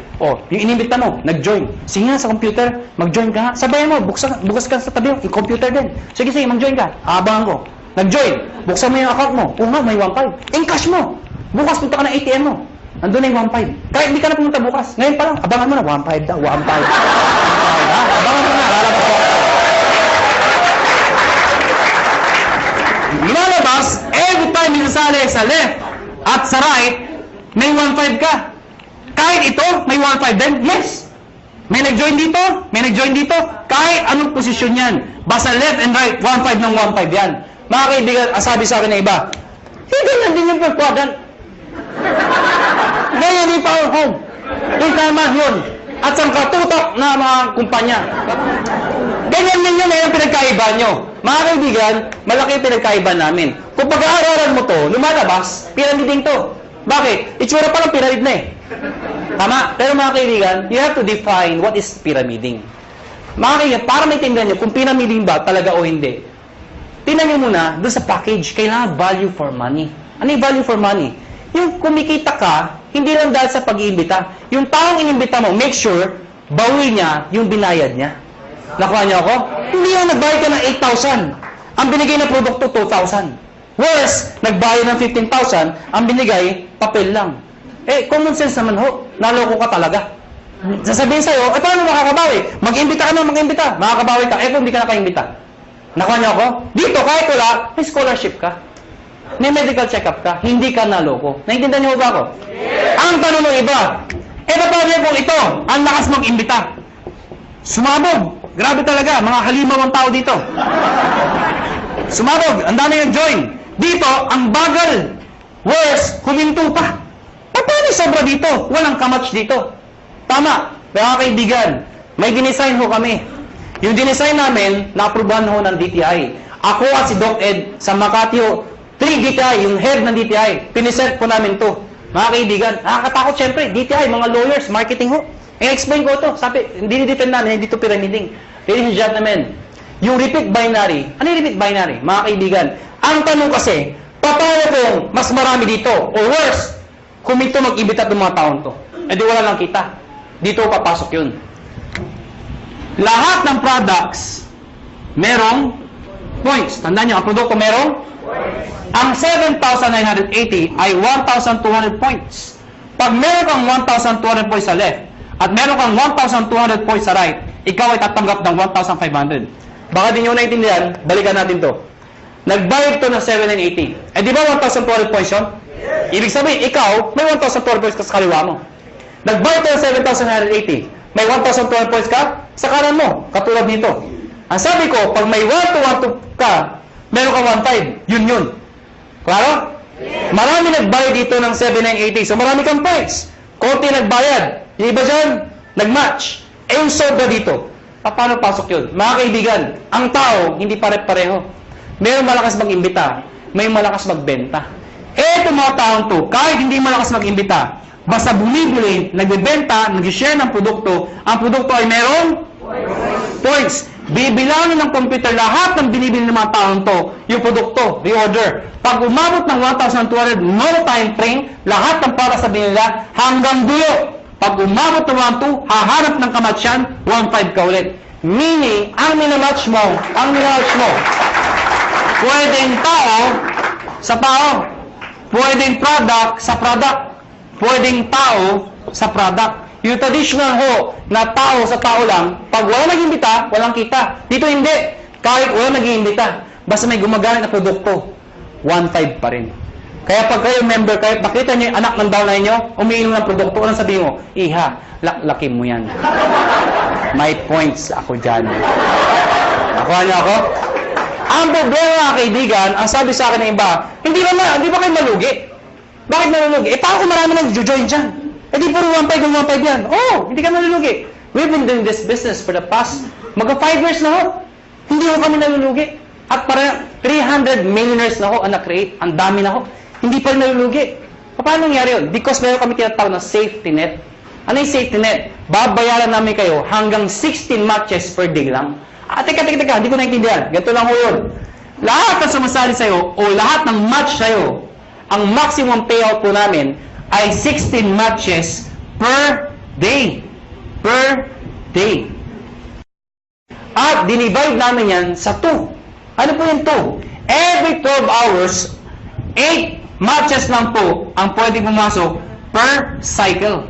Yung inimbita mo, nag-join. Sige nga sa computer, mag-join ka nga. Sabayan mo, bukas ka sa tabi yung computer din. Sige, mag-join ka. Abangan ko. Nag-join. Buksan mo yung account mo. nga, may 1,500. Encash mo. Bukas punta ka ng ATM mo. Nandun na yung 1,500. Kahit hindi ka na pumunta bukas. Ngayon pa lang, abangan mo na. 1,500 daw. 1,500. Abangan mo na. Lalabas ko. Lalabas, every time minasali sa left at sa right, may 1,500 ka. Kahit ito, may 1,500 din. Yes. May nag-join dito, may nag-join dito. Kahit anong posisyon yan. Basta left and right, 1,500 ng 1,500 yan. Mga kaibigan, sabi sa akin na iba, hindi na din yung perquadran. Ngayon, hindi power home. Yung tama yun. At sa katutok na mga kumpanya. Ganyan din yun yung pinagkaiba nyo. Mga kaibigan, malaki yung pinagkaiba namin. Kung pag-aaralan mo to, lumalabas, pyramiding to. Bakit? Itsura pa lang pyramid na eh. Tama? Pero mga kaibigan, you have to define what is pyramiding. Mga kaibigan, para maintindihan nyo kung pyramiding ba talaga o hindi, tingnan nyo muna, doon sa package, kailangan value for money. Ano yung value for money? Yung kumikita ka, hindi lang dahil sa pag-iimbita. Yung taong inimbita mo, make sure, bawi niya yung binayad niya. Nakuha niyo ako? Hindi yung nagbayad ka ng 8,000. Ang binigay na produkto, 2,000. Worse, nagbayad ng 15,000, ang binigay, papel lang. Common sense naman ho. Naloko ka talaga. Sasabihin sa'yo, paano makakabawi? Mag-imbita ka na, mag-imbita. Makakabawi ka. Kung hindi ka nakaimbita. Nakuha niyo ako? Dito, kahit wala, may scholarship ka. May medical check-up ka. Hindi ka naloko. Naintindihan niyo ba ako? Yes. Ang tanong ng iba, paano kung ito, ang lakas mag-imbita? Sumabog. Grabe talaga, mga halimaw ang tao dito. Sumabog, ang dami yung join. Dito, ang bagal. Worse, huminto pa. Paano sobra dito? Walang kamatch dito. Tama, mga kaibigan, may dinesign ho kami. Yung dinesign namin, na-aprobahan ho ng DTI. Ako at si Doc Ed sa Makati ho, 3 DTI, yung head ng DTI, pinisert po namin to. Mga kaibigan, nakakatakot syempre, DTI, mga lawyers, marketing ho. I-explain ko to. Sabi, hindi ni-defend namin, hindi to pyramiding. Ladies and gentlemen, yung repeat binary, ano yung repeat binary? Mga kaibigan, ang tanong kasi, paano kung mas marami dito? Or worse, kung ito mag-ibita ng mga taon to. Di wala lang kita. Dito papasok yun. Lahat ng products, merong points. Tandaan nyo, ang produkto merong Ang 7,980 ay 1,200 points. Pag meron kang 1,200 points sa left, at meron kang 1,200 points sa right, ikaw ay tatanggap ng 1,500. Baka di nyo naintindihan, balikan natin to. Nagbayad to ng 7,980. Eh di ba 1,200 points yun? Ibig sabihin, ikaw, may 1,200 points ka sa kaliwa mo. Nagbayad to ng 7,980. May 1,200 points ka sa kanan mo, katulad nito. Ang sabi ko, pag may 1,200 ka, meron kang 1,500. Yun. Klaro? Marami nagbayad dito ng 7,980. So marami kang points. Konti nagbayad. Yung iba dyan, nag-match. Eh yung sobra dito. Paano pasok yun? Mga kaibigan, ang tao, hindi pare-pareho. Mayroong malakas mag-imbita. May malakas magbenta. Eh itong mga taong to, kahit hindi malakas mag-imbita, basta bumibili, nagbebenta, nag-share ng produkto, ang produkto ay merong points. Bibilangin ng computer lahat ng binibili ng mga taong to, yung produkto, reorder. Pag umabot ng 1,200, no time frame, lahat ng para sa binila hanggang dulo. Pag umabot ng 1,200, hahanap ng kamatsyan, 1,500 ka ulit. Meaning, ang minamatch mo, pwedeng tao sa tao, pwedeng product sa product, pwedeng tao sa product. Yung traditional ho, na tao sa tao lang, pag wala nag-imbita, walang kita. Dito hindi. Kahit wala nag-imbita, basta may gumagamit na produkto, 1,500 pa rin. Kaya pag kayo member, kahit makita nyo yung anak ng downline nyo, umiinom ng produkto, anong sabihin mo? Iha, laki mo yan. May points ako dyan. Nakuha niyo ako? Ang problema mga kaibigan, ang sabi sa akin ng iba, hindi ba kayo malugi? Bakit malulugi? Eh, paano kung marami nag-join dyan? Eh, di puro 1,500 yan. Oh, hindi ka malulugi. We've been doing this business for the past, 5 years na ho. Hindi ho kami nalulugi. At para 300 millionaires na ho ang na-create. Ang dami na ho. Hindi pa rin nalulugi. Paano nangyari yun? Because meron kami tinatawag na safety net. Ano yung safety net? Babayaran namin kayo hanggang 16 matches per day lang. Teka, hindi ko naintindihan. Ganito lang ho yun. Lahat na sumasali sa'yo o lahat ng match sa'yo, ang maximum payout po namin ay 16 matches per day. Per day. At dinivide namin yan sa 2. Ano po yung 2? Every 12 hours, 8 matches lang po ang pwede pumasok per cycle.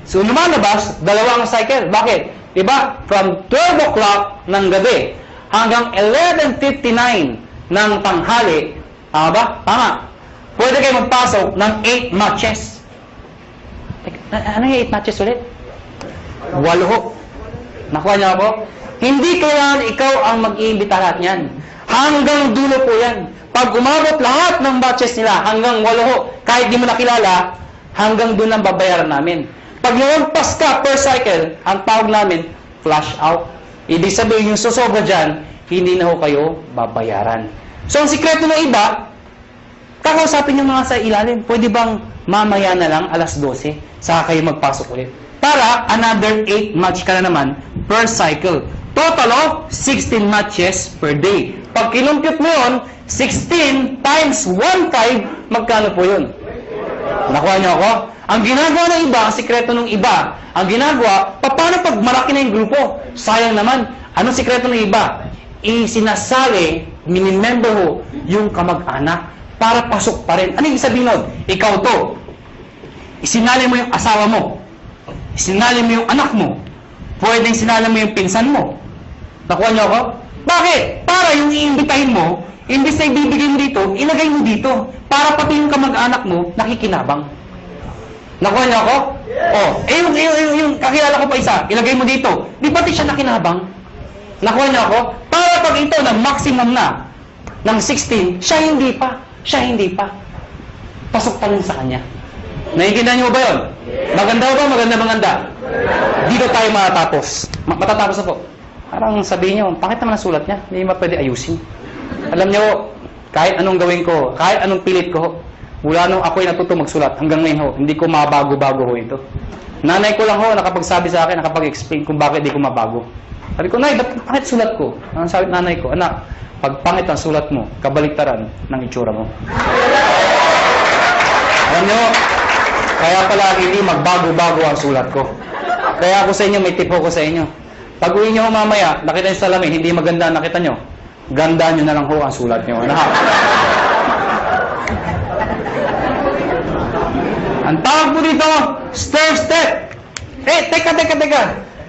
So, lumalabas, 2 ang cycle. Bakit? Diba? From 12 o'clock ng gabi hanggang 11:59 ng tanghali. Tama ba? Tama. Pwede kayo magpasok ng 8 matches. Ano yung 8 matches ulit? 8 ho. Nakuha niyo ako? Hindi kailangan ikaw ang mag-iimbita lahat niyan. Hanggang dulo po yan. Pag umabot lahat ng matches nila, hanggang 8 ho, kahit di mo nakilala, hanggang doon ang babayaran namin. Pag lumagpas ka per cycle, ang tawag namin, flash out. Ibig sabihin, yung susobra dyan, hindi na ho kayo babayaran. So, ang sikreto ng iba, kakausapin yung mga sa ilalim. Pwede bang mamaya na lang, alas 12, saka kayo magpasok ulit. Para another 8 match ka na naman per cycle. Total of 16 matches per day. Pag kinumpute mo yun, 16 times 1,500, magkano po yun? Nakuha niyo ako? Ang ginagawa ng iba, ang sikreto ng iba, ang ginagawa, paano pag malaki na yung grupo? Sayang naman. Anong sikreto ng iba? Isinasali, minimember ho, yung kamag-anak para pasok pa rin. Ano yung sabihin nun? Ikaw to. Isinali mo yung asawa mo. Isinali mo yung anak mo. Pwedeng sinali mo yung pinsan mo. Nakuha niyo ako? Bakit? Para yung iimbitahin mo, imbis na ibibigay mo dito, ilagay mo dito. Para pati yung kamag-anak mo, nakikinabang. Nakuha niyo ako? Oh, yung kakilala ko pa isa, ilagay mo dito. Di pati siya nakinabang? Nakuha niyo ako? Para pag ito na maximum na ng 16, siya hindi pa. Pasok pa rin sa kanya. Naiintindihan niyo ba yun? Maganda ba? Maganda. Dito tayo matatapos. Matatapos na po. Parang sabihin niyo, bakit naman nasulat niya? Hindi ba pwede ayusin? Alam niyo, kahit anong gawin ko, kahit anong pilit ko, mula nung ako'y natuto magsulat, hanggang ngayon ho, hindi ko mabago-bago ho ito. Nanay ko lang ho, nakapagsabi sa akin, nakapag-explain kung bakit hindi ko mabago. Sabi ko, Nay, bakit sulat ko? Ang sabi nanay ko, anak, pag pangit ang sulat mo, kabaliktaran ng itsura mo. Alam niyo, kaya pala hindi magbago-bago ang sulat ko. Kaya ako sa inyo, may tip ko sa inyo. Pag uwi niyo mamaya, nakita niyo sa salamin, hindi maganda, nakita niyo, ganda niyo na lang ho ang sulat niyo. Ano? Ang tawag po dito, stair step. Teka.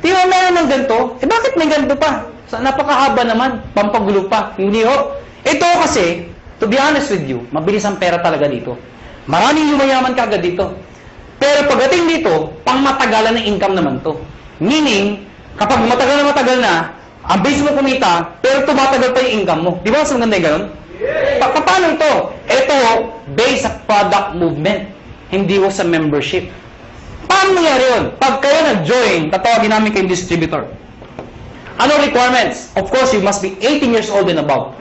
Di ba meron ng ganito? Bakit may ganito pa? Napakahaba naman, pampagulo pa. Hindi ho. Ito kasi, to be honest with you, mabilis ang pera talaga dito. Maraming yumayaman kagad dito. Pero pagdating dito, pangmatagalan ng income naman to. Meaning, kapag matagal na, ang base mo kumita, pero tumatagal pa yung income mo. Di ba mas maganda yung ganun? Paano ito? Ito, based sa product movement. Hindi ko sa membership. Paano nangyari yun? Pag kayo nag-join, tatawagin namin kayong distributor. Ano requirements? Of course, you must be 18 years old and above.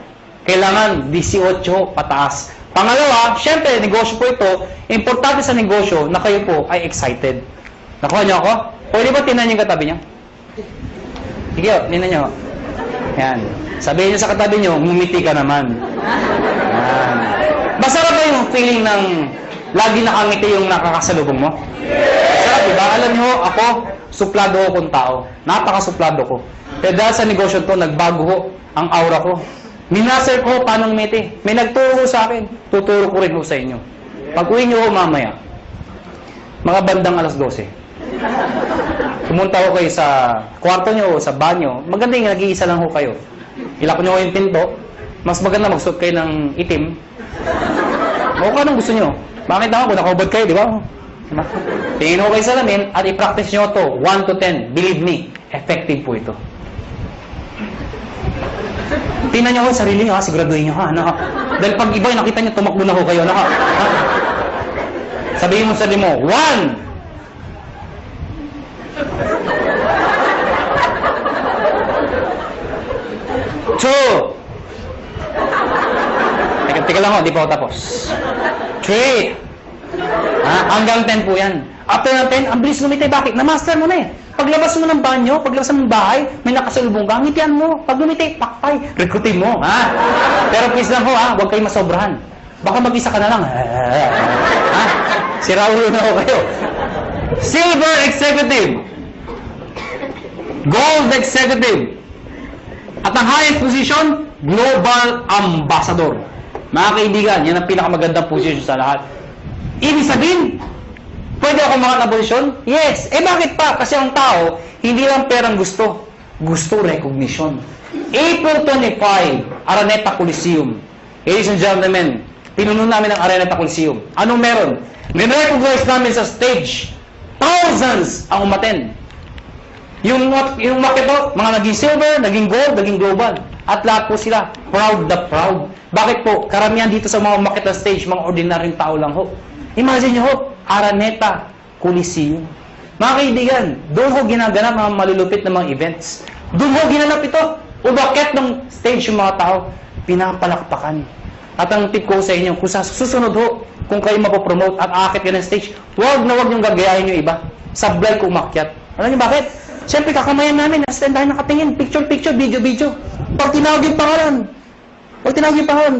Kailangan 18 pataas. Pangalawa, syempre, negosyo po ito. Importante sa negosyo na kayo po ay excited. Nakuha niyo ako? Pwede ba tinan yung katabi niya? Sige, tinan niyo. Yan. Sabihin niyo sa katabi niyo, ngumiti ka naman. Yan. Masarap ba yung feeling ng lagi nakangiti yung nakakasalubong mo? Masarap, diba? Alam niyo, ako, suplado ko kung tao. Napakasuplado ko. Pero dahil sa negosyo to, nagbago ko ang aura ko. Minaser ko paano ngumiti. May nagturo sa akin. Tuturo ko rin ko sa inyo. Pag-uwi niyo ko mamaya, mga bandang alas 12. Pumunta ko kayo sa kwarto niyo o sa banyo. Maganda yung nag-iisa lang ho kayo. Ilak niyo ko yung pinto. Mas maganda magsuot kayo ng itim. O kung anong gusto niyo. Bakit naman kung nakaubad kayo, di ba? Tingin ko kayo sa lamin at i-practice nyo to 1 to 10. Believe me, effective po ito. Tingnan nyo ko sarili nyo, ha? Siguraduhin nyo, ha? Ano, ha? Dahil pag iba, nakita nyo, tumakbo na ko kayo, ano, ha? Sabihin mo sa sarili mo, 1! Teka lang ho, di pa ako tapos. 3. Hanggang 10 po yan. After ng 10, ang bilis lumiti. Bakit? Na-master mo na eh. Paglabas mo ng banyo, paglabas mo ng bahay, may nakasalubong ka, ngitian mo. Pag lumiti, pakpay, rekrutin mo. Ha? Pero please lang ho, ha? Huwag kayong masobrahan. Baka mag-isa ka na lang. Ha? Sira ulo na ho kayo. Silver Executive. Gold Executive. At ang highest position, Global Ambassador. Mga kaibigan, yan ang pinakamagandang position sa lahat. Ibig sabihin, pwede ako mga na posisyon? Yes. Bakit pa? Kasi ang tao, hindi lang perang gusto. Gusto recognition. April 25, Araneta Coliseum. Ladies and gentlemen, pinuno namin ang Araneta Coliseum. Anong meron? Nire-recognize namin sa stage. Thousands ang umaten. Yung makito, mga naging silver, naging gold, naging global. At lahat po sila, proud the proud. Bakit po? Karamihan dito sa mga makita stage, mga ordinaryong tao lang ho. Imagine nyo ho, Araneta Coliseum. Mga kaibigan, doon ho ginaganap mga malulupit na mga events. Doon ho ginanap ito. Umakyat ng stage yung mga tao, pinapalakpakan. At ang tip ko sa inyo, kung sa susunod ho, kung kayo mapopromote at aakit ka ng stage, huwag niyong gagayahin yung iba. Sablay ko umakyat. Alam niyo bakit? Siyempre, kakamayan namin, nasa tayo nakatingin, picture, video. Pag tinawag yung pangalan,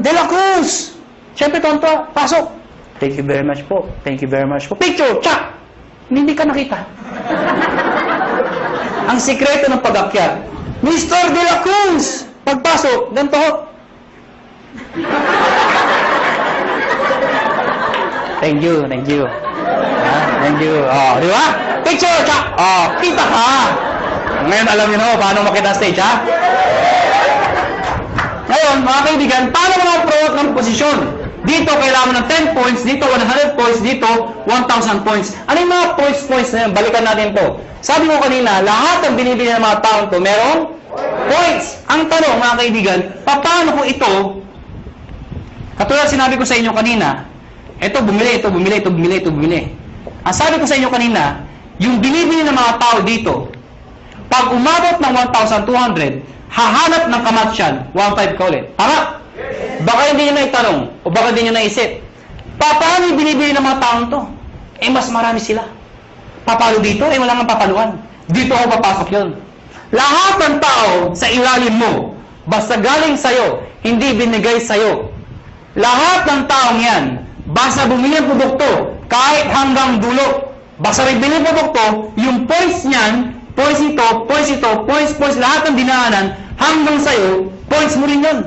De La Cruz! Siyempre, tonto, pasok. Thank you very much po. Picture, tsak! Hindi ka nakita. Ang sikreto ng pag-akyat, Mr. De La Cruz! Pagpasok, ganito ho. Thank you. Thank you. Di ba? Picture, tsak! Kita ka! Ngayon, alam niyo na paano makita stage, ha? Ngayon, mga kaibigan, paano mga-promote ng posisyon? Dito, kailangan mo ng 10 points. Dito, 100 points. Dito, 1,000 points. Ano yung mga points na yun? Balikan natin to. Sabi ko kanina, lahat ng binibili ng mga taong to, merong points. Ang tanong, mga kaibigan, paano ko ito, katulad sinabi ko sa inyo kanina, ito bumili. Ang sabi ko sa inyo kanina, yung binibili ng mga tao dito, pag umabot ng 1,200, hahanap ng kamatsyan, 1,500 ka ulit. Tama? Baka hindi nyo na itanong, o baka hindi nyo naisip, paano yung binibili ng mga taong to? Mas marami sila. Papalo dito, wala nga papaluan. Dito ako papasok yun. Lahat ng tao sa ilalim mo, basta galing sa'yo, hindi binigay sa'yo. Lahat ng taong yan, basta bumili ng produkto, kahit hanggang dulo, basta bibili ng produkto, yung points niyan, points ito, points, lahat ng dinaanan, hanggang sa'yo, points mo rin yun.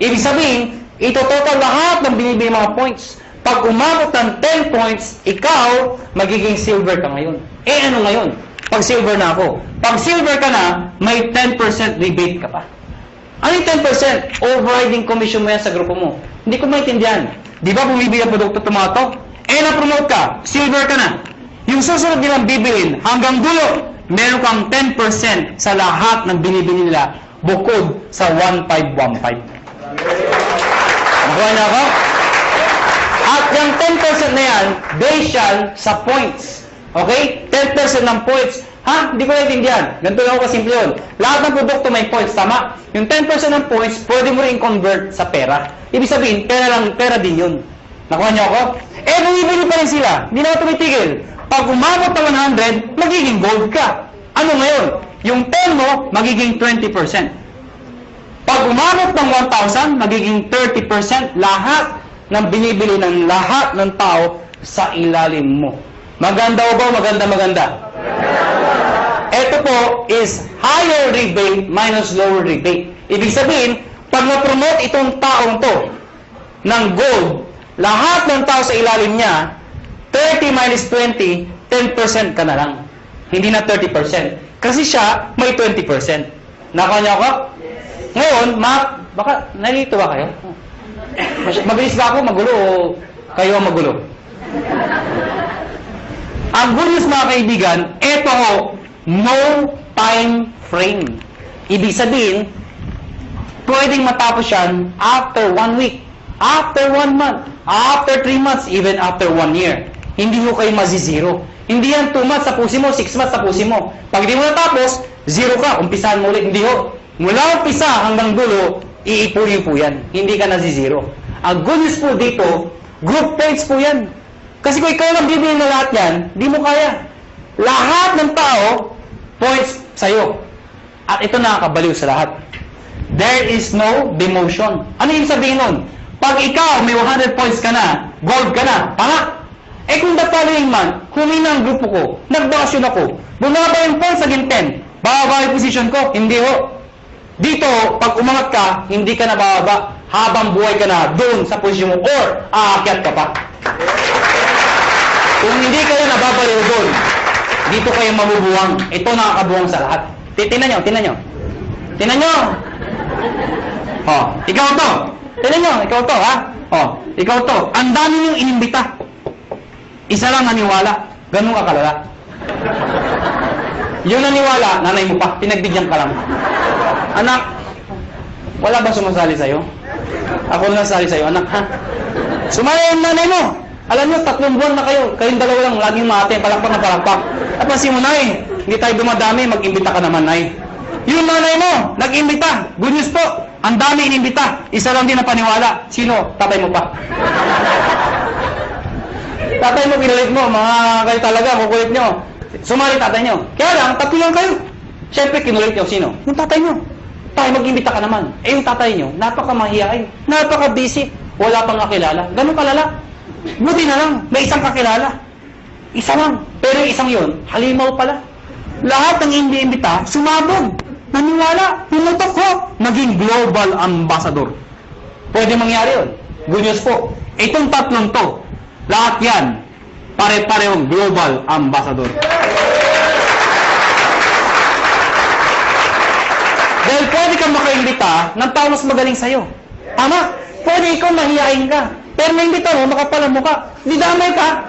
Ibig sabihin, Ito-total lahat ng binibigay mga points. Pag umabot ng 10 points, ikaw, magiging silver ka ngayon. Eh ano ngayon? Pag silver na ako. Pag silver ka na, may 10% rebate ka pa. Ano yung 10%? Overriding commission mo yan sa grupo mo. Hindi ko maintindihan. Di ba bumibili ang produkto tomato? Eh na-promote ka, silver ka na. Yung susunod nilang bibilin, hanggang dulo, meron kang 10% sa lahat ng binibili nila bukod sa 1515. Nakuha na ako? At yung 10% na yan, based yan sa points. Okay? 10% ng points. Ha? Hindi ko naintindihan. Ganito lang ako kasimple yun. Lahat ng produkto may points. Tama? Yung 10% ng points, pwede mo rin convert sa pera. Ibig sabihin, pera din yun. Nakuha niyo ako? Eh, bumibili pa rin sila. Hindi na tumitigil. Pag umabot ng 100, magiging gold ka. Ano ngayon? Yung 10 mo, magiging 20%. Pag umabot ng 1,000, magiging 30% lahat ng binibili ng lahat ng tao sa ilalim mo. Maganda o ba? Maganda. Ito po is higher rebate minus lower rebate. Ibig sabihin, pag na-promote itong taong to ng gold, lahat ng tao sa ilalim niya, 30 minus 20, 10% ka na lang. Hindi na 30%. Kasi siya, may 20%. Nakuha niyo ako? Ngayon, baka nalito ba kayo? Mabilis ba ako magulo o kayo ang magulo? Ang good news mga kaibigan, ito ho, no time frame. Ibig sabihin, pwedeng matapos yan after 1 week, after 1 month, after 3 months, even after 1 year. Hindi ho kayo mazizero. Hindi yan 2 months tapusin mo, 6 months tapusin mo. Pag di mo natapos, 0 ka, umpisahan mo ulit. Hindi ho. Mula umpisa hanggang dulo, iipunin po yan. Hindi ka nazizero. Ang good news po dito, group points po yan. Kasi kung ikaw lang bibili na lahat yan, di mo kaya. Lahat ng tao, points sa'yo. At ito nakakabaliw sa lahat. There is no demotion. Ano yung sabihin nun? Pag ikaw may 100 points ka na, gold ka na, tama? Eh kung the following month, humina ang grupo ko, nagbakasyon ako, bumaba yung points naging 10, bababa yung position ko, hindi ho. Dito, pag umangat ka, hindi ka na bababa habang buhay ka na doon sa posisyon mo or aakyat ka pa. Kung hindi kayo nababaliw doon, dito kayo mabubuwang. Ito nakakabuwang sa lahat. Tingnan nyo. Oh, ikaw to. Tingnan nyo, ikaw to, ha? Oh, ikaw to. Ang dami niyong inimbita. Isa lang naniwala. Ganun ka kalala. Yung naniwala, nanay mo pa, pinagbigyan ka lang. Anak, wala ba sumasali sa'yo? Ako na sali sa'yo, anak, ha? Sumali yung nanay mo. Alam nyo, 3 buwan na kayo. Kayong dalawa lang, laging mate, palakpak na palakpak. At pansin mo, nay, hindi tayo dumadami, mag-imbita ka naman, nay. Yung nanay mo, nag-imbita. Good news po, ang dami inimbita. Isa lang din na paniwala. Sino? Tatay mo pa. Tatay mo, kinulit mo. Mga kayo talaga, kukulit nyo. Sumali tatay nyo. Kaya lang, 3 lang kayo. Siyempre, kinulit nyo. Sino? Yung tatay nyo. Tayo, mag-imbita ka naman. Eh, yung tatay nyo, napaka-mahihain. Napaka-busy. Wala pang kakilala. Ganun kalala. Buti na lang, may isang kakilala. Isa lang. Pero yung isang yun, halimaw pala. Lahat ng imbita, sumabog. Naniwala. Pumutok ko. Naging global ambassador. Pwede mangyari yun. Good news po. Itong 3 to, lahat yan, pare-parehong global ambassador. Dahil pwede kang makaimbita ng tao mas magaling sa'yo. Tama? Pwede ikaw mahihain ka. Pero naimbita mo, makapal ang mukha. Di damay ka.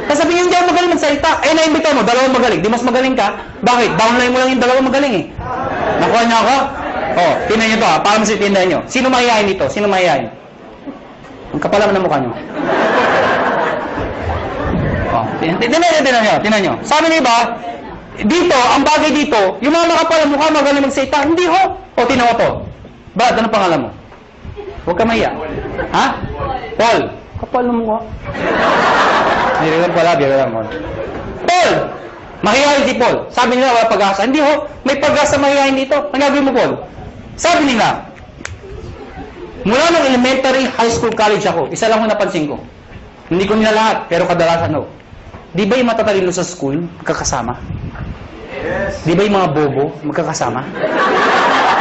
Kasabihin yung di ako magaling magsalita. Eh, naimbita mo, 2 magaling. Di mas magaling ka. Bakit? Downline mo lang yung 2 magaling eh. Nakuha niyo ako? Oh, tingnan niyo to ha. Para masipindahan niyo. Sino mahihain dito? Sino mahihain? Ang kapal naman ng mukha niyo. Oh, tingnan niyo. Sabi niyo ba, dito, ang bagay dito, yung mga makapal ang mukha, magaling magsalita. Hindi ho. O, tingnan mo to. Brad, ano pangalan mo? Huwag ka mahiya. Ha? Paul. Kapal ng mukha. Biro lang mo. Paul! Mahihayin si Paul. Sabi nila, wala pag-asa. Hindi ho, may pag-asa mahihayin dito. Ang gagawin mo, Paul? Sabi nila, mula ng elementary, high school, college ako, isa lang ho napansin ko. Hindi ko nila lahat, pero kadalasan ho. Di ba yung matatalino sa school, magkakasama? Yes. Di ba yung mga bobo, magkakasama?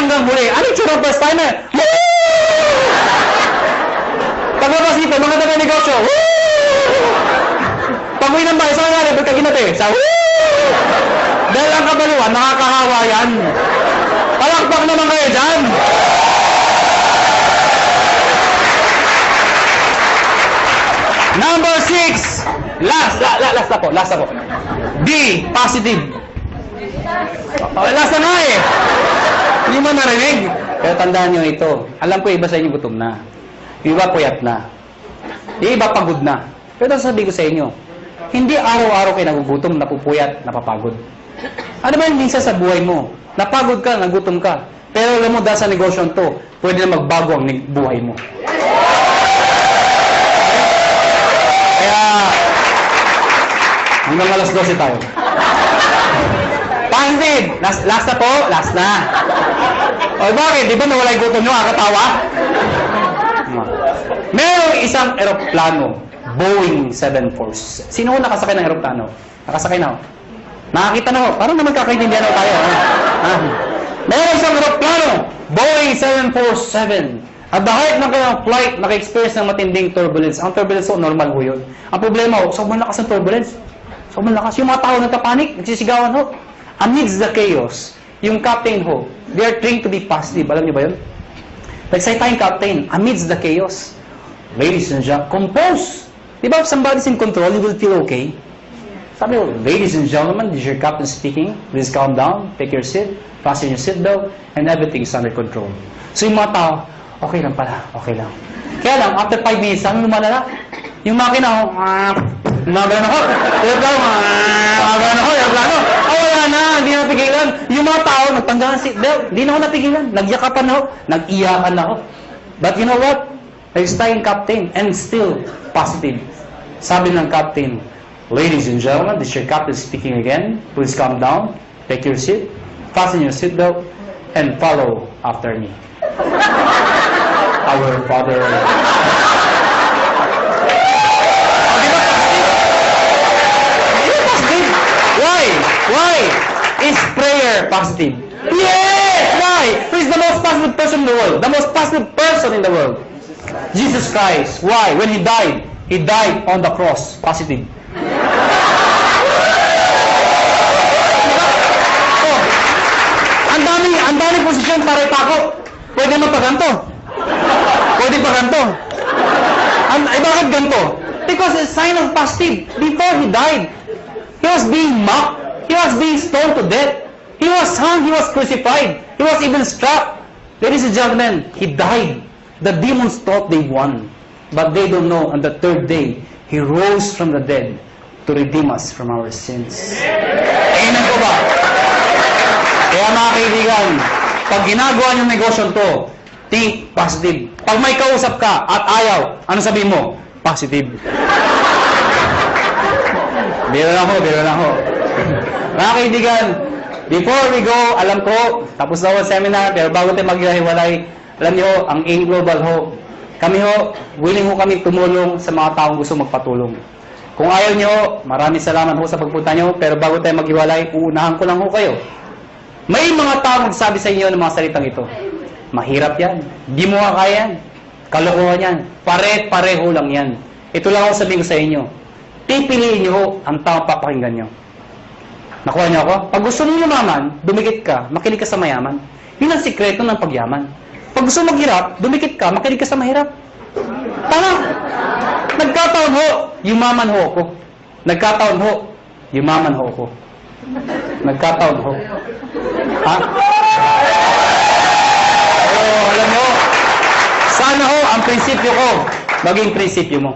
hanggang huli. Ano yung tsura first timer? Paglabas dito, mga taga-negosyo. Pag-uwi ng bahay, saan nga, ba't ka ginate? Sa dahil ang kabaluan, nakakahawa yan. Palakpak naman kayo dyan. Number 6. Last ako. B, positive. Last na nga eh. Hindi mo narinig. Pero tandaan nyo ito. Alam ko iba sa inyo gutom na. Yung iba puyat na. Yung iba pagod na. Pero sasabihin ko sa inyo, hindi araw-araw kayo nagugutom, napupuyat, napapagod. Ano ba yung minsan sa buhay mo? Napagod ka, nagutom ka. Pero alam mo, dahil sa negosyon to, pwede na magbago ang buhay mo. Kaya, hanggang alas 12 tayo. Positive! Last na po? Last na. O bakit? Di ba nawala yung gutom nyo? Kakatawa? Merong isang eroplano, Boeing 747. Sino ko nakasakay ng eroplano? Nakasakay na ako. Nakakita na ako. Parang naman kakaintindihan ako tayo. Merong isang eroplano, Boeing 747. At the height ng kanyang flight, naka-experience ng matinding turbulence. Ang turbulence o normal ho yun. Ang problema ho, sobrang lakas ng turbulence. Sobrang lakas. Yung mga tao nagkapanik, nagsisigawan ho. Amidst the chaos, yung captain ho, they are trained to be positive. Alam niyo ba yun? Nagsalita yung captain, amidst the chaos. Ladies and gentlemen, compose. Di ba, if somebody's in control, you will feel okay. Sabi ko, ladies and gentlemen, this is your captain speaking. Please calm down, take your seat, fasten your seatbelt, and everything is under control. So yung mga tao, okay lang pala, okay lang. Kaya lang, after 5 minutes, sabi lumalala. Yung makina, gumagano ako, aeroplano. Wala na, hindi na napigilan. Yung mga tao, nagtanggalan ng seatbelt, hindi na ako napigilan. Nagyakapan ako, nag-iyakan ako. But you know what? Nag-stay yung captain, and still positive. Sabi ng captain, ladies and gentlemen, this is your captain speaking again. Please calm down, take your seat, fasten your seatbelt, and follow after me. Our Father. Why? Is prayer positive? Yes! Why? Who is the most positive person in the world? The most positive person in the world. Jesus Christ. Why? When He died on the cross. Positive. Oh, ang daming posisyon para ipako. Pwede mo pa ganito. Pwede pa ganito. Bakit ganito? Because it's a sign of positive. Before He died, He was being mocked. He was being stoned to death. He was hung. He was crucified. He was even struck. Ladies and gentlemen, He died. The demons thought they won. But they don't know, on the third day, He rose from the dead to redeem us from our sins. Amen po ba? Kaya mga kaibigan, pag ginagawa niyong negosyo to, think positive. Pag may kausap ka at ayaw, ano sabihin mo? Positive. Biro lang ho. Mga kaibigan, before we go, alam ko, tapos na ang seminar, pero bago tayo maghiwalay, alam niyo, ang AIM Global ho, kami ho, willing ho kami tumulong sa mga taong gusto magpatulong. Kung ayaw niyo, maraming salamat ho sa pagpunta niyo, pero bago tayo maghiwalay, uunahan ko lang ho kayo. May mga taong magsabi sa inyo ng mga salitang ito. Mahirap yan. Di mo nga kaya yan. Kalokohan yan. Pare-pareho lang yan. Ito lang ho sabihin ko sa inyo. Pipiliin niyo ho ang taong papakinggan niyo. Nakuha niyo ako? Pag gusto mo yumaman, dumikit ka, makinig ka sa mayaman. Yun ang sikreto ng pagyaman. Pag gusto maghirap, dumikit ka, makinig ka sa mahirap. Tama. Nagkataon ho, yumaman ho ako. Nagkataon ho, yumaman ho ako. Nagkataon ho. Ha? Oh, alam mo, sana ho ang prinsipyo ko maging prinsipyo mo.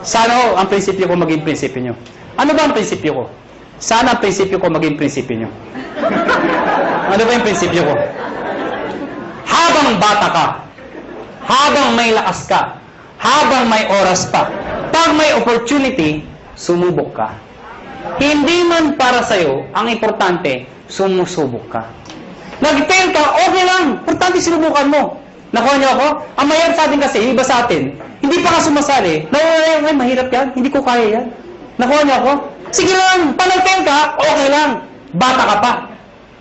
Sana ho ang prinsipyo ko maging prinsipyo nyo. Ano ba ang prinsipyo ko? Sana ang prinsipyo ko maging prinsipyo nyo. Ano ba yung prinsipyo ko? Habang bata ka, habang may lakas ka, habang may oras pa, pag may opportunity, sumubok ka. Hindi man para sa'yo, ang importante, sumusubok ka. Nag-fail ka, okay lang. Importante sinubukan mo. Nakuha niyo ako? Ang mahirap sa atin kasi, iba sa atin, hindi pa ka sumasali. Ay, mahirap yan. Hindi ko kaya yan. Nakuha niyo ako? Sige lang. Pag nag-fail ka, okay lang. Bata ka pa.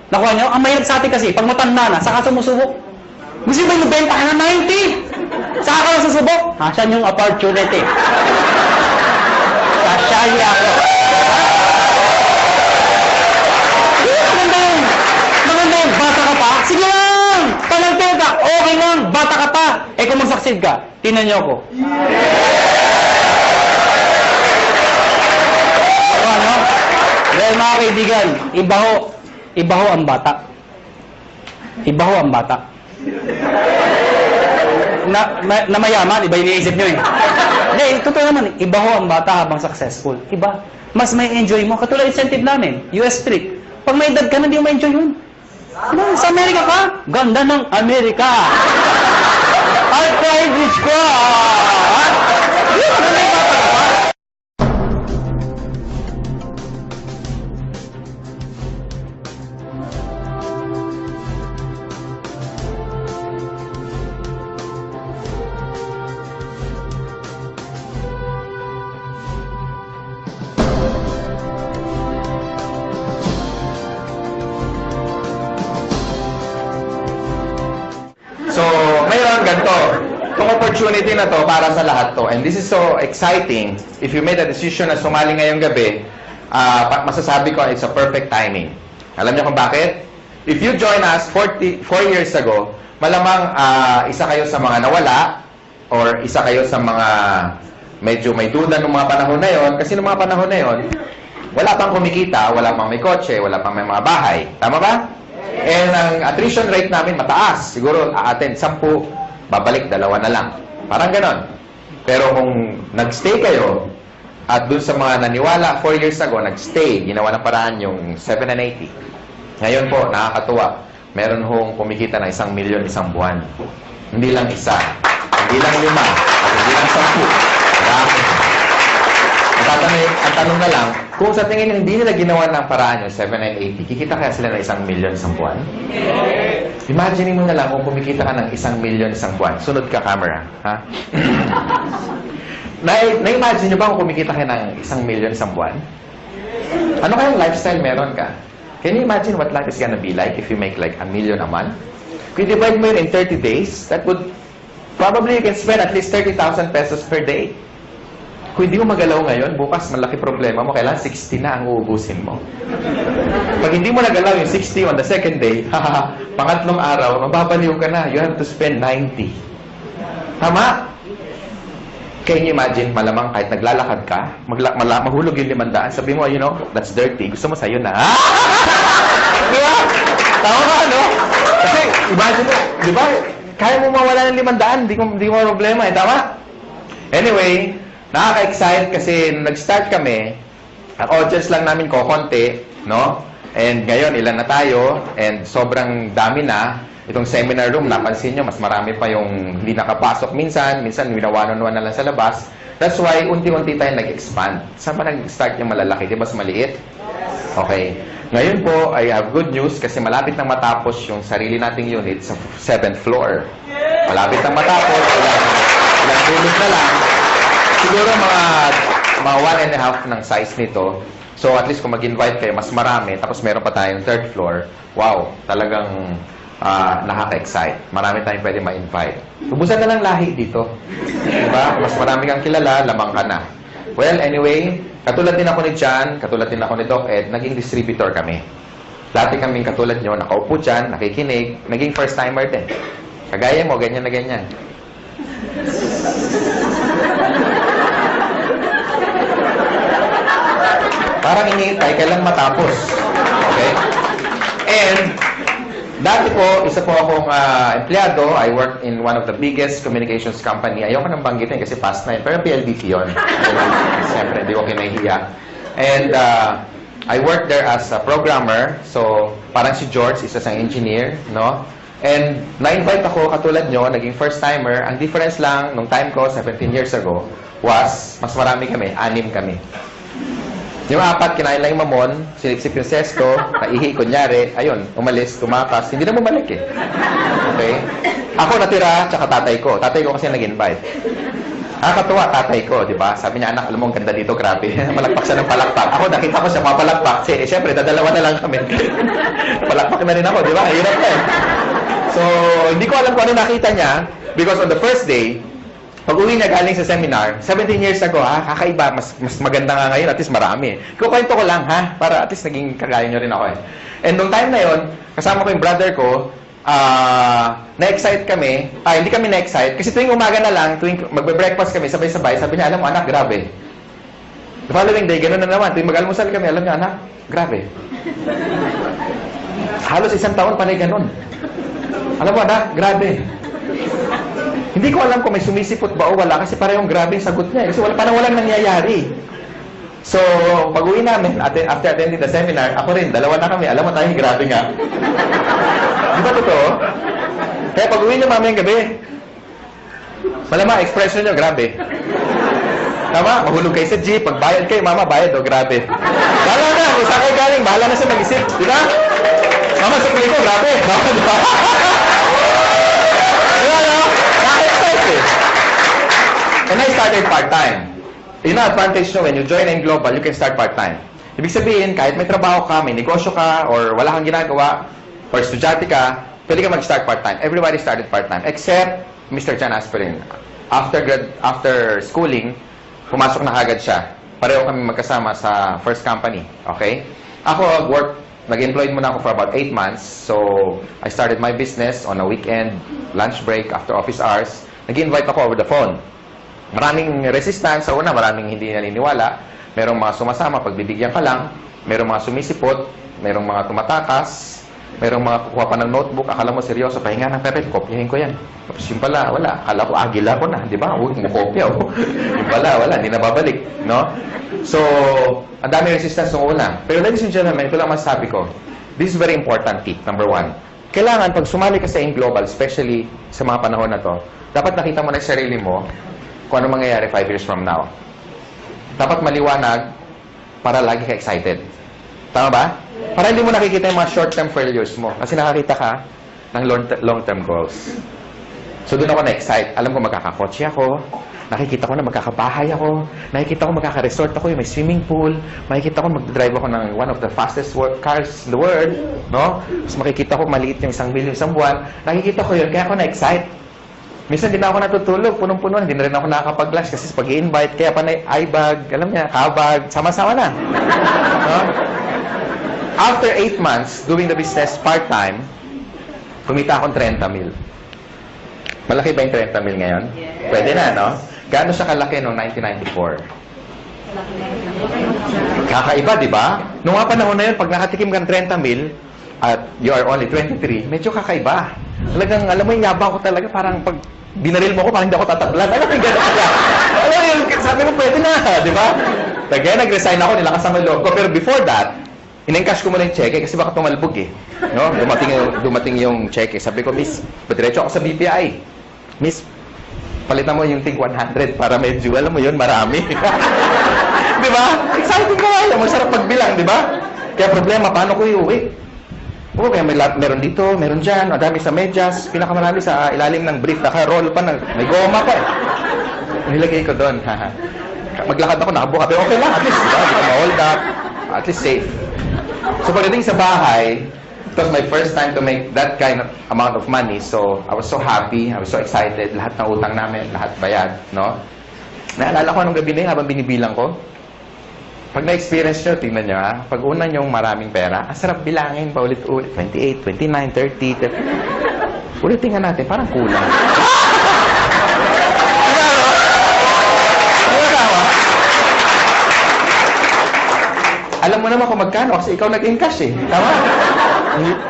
Nakuha nyo? Ang mahirap sa atin kasi, pag matanda na, saka sumusubok. Gusto ba yung benta ka na 90? Saka ka na susubok? Asan yung opportunity? Sasyahi ako. Maganda yun. Maganda yun. Bata ka pa? Sige lang! Talagtag ka. Okay lang. Bata ka pa. Eh kung mag-succeed ka, tinan nyo ako. Ano? Dahil mga kaibigan, iba ho ang bata. Iba ho ang bata. Na mayaman, iba yung iniisip nyo eh. Hindi, totoo naman, iba ho ang bata habang successful. Iba. Mas may enjoy mo. Katulad incentive namin, US trip. Pag may edad ka na, hindi mo ma-enjoy yun. Ano, sa Amerika ka? Ganda ng Amerika. At private ka. Yun, ano na yung bata ka pa? So, ngayon, ganito. Itong opportunity na to para sa lahat to. And this is so exciting. If you made a decision na sumali ngayong gabi, masasabi ko it's a perfect timing. Alam niyo kung bakit? If you join us 4 years ago, malamang isa kayo sa mga nawala or isa kayo sa mga medyo may duda ng mga panahon na yon. Kasi ng mga panahon na yon, wala pang kumikita, wala pang may kotse, wala pang may mga bahay. Tama ba? And ang attrition rate namin mataas. Siguro a-attend 10, babalik 2 na lang. Parang ganon. Pero kung nag-stay kayo, at dun sa mga naniwala 4 years ago, nag-stay, ginawa ng paraan yung 7 and 80. Ngayon po, nakakatuwa. Meron hong kumikita ng 1 milyon isang buwan. Hindi lang isa. Hindi lang 5. At hindi lang 10. Marami. Ang tanong na lang, kung sa tingin nyo, hindi nila ginawa ng paraan yung 7 and 80, kikita kaya sila ng 1 milyon isang buwan? Imagine mo na lang kung kumikita ka ng 1 milyon isang buwan. Sunod ka, camera. Ha? Na-imagine nyo ba kung kumikita ka ng 1 milyon isang buwan? Ano kayang lifestyle meron ka? Can you imagine what life is gonna be like if you make like 1 million a month? Kung divide mo yun in 30 days, that would probably you can spend at least 30,000 pesos per day. Kung hindi mo magalaw ngayon, bukas malaki problema mo, kailangan 60 na ang uubusin mo. Pag hindi mo nagalaw yung 60 on the second day, pangatlong araw, mababaliw ka na. You have to spend 90. Tama? Can you imagine, malamang kahit naglalakad ka, mahulog yung 500, sabi mo, you know, that's dirty. Gusto mo sa'yo na. Diba? Tama ka, no? Kasi, imagine mo, di ba? Kaya mo mawala ng 500, di mo problema, eh. Tama? Anyway, nakaka-excite kasi nung nag-start kami, ang audience lang namin konti, no? And ngayon, ilan na tayo, and sobrang dami na. Itong seminar room, napansin nyo, mas marami pa yung hindi nakapasok minsan winawanon-wan na lang sa labas. That's why, unti-unti tayo nag-expand. Saan ba nag-start yung malalaki? Di ba mas maliit? Okay. Ngayon po, I have good news kasi malapit nang matapos yung sarili nating unit sa 7th floor. Malapit nang matapos, ilang tulog na lang. Siguro mga 1.5 ng size nito. So at least kung mag-invite kayo, mas marami. Tapos meron pa tayong 3rd floor. Wow, talagang nakaka-excite. Marami tayong pwede ma-invite. Ubusan na lang lahi dito. Diba? Mas marami kang kilala, lamang ka na. Well, anyway, katulad din ako ni John, katulad din ako ni Doc Ed, naging distributor kami. Dati kaming katulad nyo, nakaupo dyan, nakikinig, naging first-timer din. Kagaya mo, ganyan na ganyan. Parang iniintay kailan matapos. Okay? And, dati po, isa po akong empleyado. I worked in one of the biggest communications company. Ayoko nang banggitin kasi past 9. Pero PLDT yun. Siyempre, hindi ko kinahiya. And, I worked there as a programmer. So, parang si George, isa sang engineer, no? And, na-invite ako, katulad nyo, naging first-timer. Ang difference lang, nung time ko, 17 years ago, was, mas marami kami, 6 kami. Yung 4, kinain lang yung mamon, sinipsip yung sesto, naihi, kunyari, ayun, umalis, tumakas, hindi na bumalik eh. Okay? Ako natira, tsaka tatay ko. Tatay ko kasi nag-invite. Nakakatuwa, tatay ko, di ba? Sabi niya, anak, alam mo, ang ganda dito, grabe. Malakpak siya ng palakpak. Ako, nakita ko siya mapalakpak. Kasi, syempre, dadalawa na lang kami. Palakpak na rin ako, di ba? Hirap na eh. So, hindi ko alam kung ano nakita niya. Because on the first day, pag-uwi niya galing sa seminar, 17 years ago, kakaiba, mas maganda nga ngayon, at least marami. Kukwento ko lang, para at least naging kagaya niyo rin ako eh. And nung time na yon, kasama ko yung brother ko, na-excite kami. Hindi kami na-excite. Kasi tuwing umaga na lang, tuwing magbe-breakfast kami, sabay-sabay, sabi niya, alam mo, anak, grabe. The following day, gano'n na naman. Tuwing mag-almusal kami, alam niya, anak, grabe. Halos isang taon panay gano'n. Alam mo, anak, grabe. Hindi ko alam kung may sumisipot ba o wala, kasi parehong grabe yung sagot niya. Kasi parang walang nangyayari. So, pag-uwi namin, after attending the seminar, ako rin, dalawa na kami. Alam mo tayo, grabe nga. Di ba totoo? Kaya pag-uwi niyo mamayang gabi, malama, expression niyo, grabe. Tama? Mahulog kayo sa jeep, pagbayad kayo, mama, bayad, grabe. Bahala na, kung saan kayo galing, bahala na siya mag-isip. Di ba? Mama, sukli ko, grabe. Di ba? Di ba, no? Nakaka-excite eh. And I started part-time. Yun ang advantage nyo, when you join in Global, you can start part-time. Ibig sabihin, kahit may trabaho ka, may negosyo ka, or wala kang ginagawa, or estudyante ka, pwede ka mag-start part-time. Everybody started part-time, except Mr. Chan Aspirin. After schooling, pumasok na kagad siya. Pareho kami magkasama sa first company. Okay? Ako, nag-employed muna ako for about 8 months. So, I started my business on a weekend, lunch break, after office hours. Nag-invite ako over the phone. Maraming resistance sa una, maraming hindi naniniwala. Merong mga sumasama, pagbibigyan ka lang. Merong mga sumisipot, merong mga tumatakas, merong mga kukuha pa ng notebook. Akala mo seryoso, pahinga ng papel, kopyahin ko yan. Tapos yung pala, wala. Akala ko, agila ko na, di ba? Huwag mo kopya. Yung pala, wala, hindi na babalik. No? So, ang dami resistance nung una. Pero ladies and gentlemen, ito lang masasabi ko. This is very important tip, number 1. Kailangan, pag sumali ka sa In Global, especially sa mga panahon na to, dapat nakita mo na sa sarili mo kung ano mangyayari 5 years from now. Dapat maliwanag para lagi ka excited. Tama ba? Para hindi mo nakikita yung mga short-term failures mo. Kasi nakakita ka ng long-term goals. So, doon ako na-excite. Alam ko magkakakotse ako. Nakikita ko na magkakabahay ako. Nakikita ko magkaka-resort ako. Yung may swimming pool. Makikita ko mag-drive ako ng one of the fastest cars in the world. No? Tapos makikita ko maliit yung 1 million isang buwan. Nakikita ko yun. Kaya ako na-excite. Minsan din ako natutulog, punong-puno, hindi na rin ako nakakapag-lunch kasi pag i-invite, kaya pa na eye-bag, alam niya, kabag, sama-sama na. No? After 8 months, doing the business part-time, kumita akong 30 mil. Malaki ba yung 30 mil ngayon? Yes. Pwede na, no? Gaano siya kalaki noong 1994? Kakaiba, di ba? Noong nga panahon na yun, pag nakatikim ka ng 30 mil, at you are only 23, medyo kakaiba. Talagang, alam mo yung yabang ko talaga, parang pag binaril mo ko, parang hindi ako tatablan. Alam mo yung gano'n kaya. Alam mo yung, sabi mo, pwede na, di ba? Kaya nag-resign ako, nilakas ang loob ko. Pero before that, in-encash ko muna yung cheque kasi baka tumalbog eh. No? Dumating yung cheque. Sabi ko, Miss, diretso ako sa BPI. Miss, palitan mo yung Think 100 para medyo, alam mo yun, marami. Di ba? Exciting ka nga. Masarap pagbilang, di ba? Kaya problema, paano ko iuwi? Oo, kaya meron dito, meron dyan, madami sa medyas, pinakamarami sa ilalim ng brief, naka-roll pa, may goma pa eh. Nilagay ko doon, maglakad ako, nakabuka, pero okay lang, at least, diba? Hindi ko ma-hold up, at least safe. So pagdating sa bahay, it was my first time to make that kind of amount of money, so I was so happy, I was so excited, lahat ng utang namin, lahat bayad, no? Naalala ko anong gabi na yun, habang binibilang ko, pag na-experience nyo, tingnan nyo ha, pag una nyong maraming pera, ang sarap bilangin, paulit-ulit, 28, 29, 30. Ulitin nga natin, parang kulang. Alam mo naman kung magkano kasi ikaw nag-encash eh. Tama?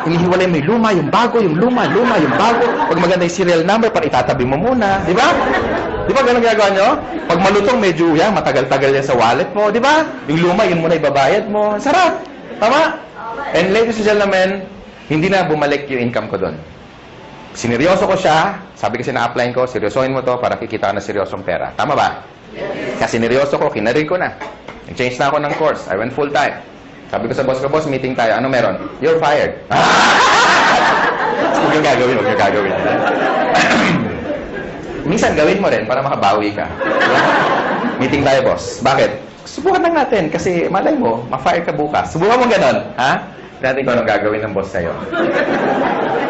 Hinihiwalay mo yung luma, yung bago, yung luma, yung bago. Pag maganda yung serial number, para itatabi mo muna. Di ba? Di ba ganun ginagawa nyo? Pag malutong, medyo yan, matagal-tagal yan sa wallet mo. Di ba? Yung luma, yun muna ibabayad mo. Sarap. Tama? And ladies and gentlemen, hindi na bumalik yung income ko doon. Sineryoso ko siya. Sabi kasi na-apply ko, seryosohin mo to para kikita ka na seryosong pera. Tama ba? Kasi sineryoso ko, kinarin ko na. Nag-change na ako ng course. I went full-time. Sabi ko sa boss ko, boss, meeting tayo. Ano meron? You're fired. Huwag yung gagawin. Minsan gawin mo rin para makabawi ka. Diba? Meeting tayo, boss. Bakit? Subukan lang natin kasi malay mo, ma-fire ka bukas. Subukan mo ganon, ha? Natin kung anong gagawin ng boss sa'yo.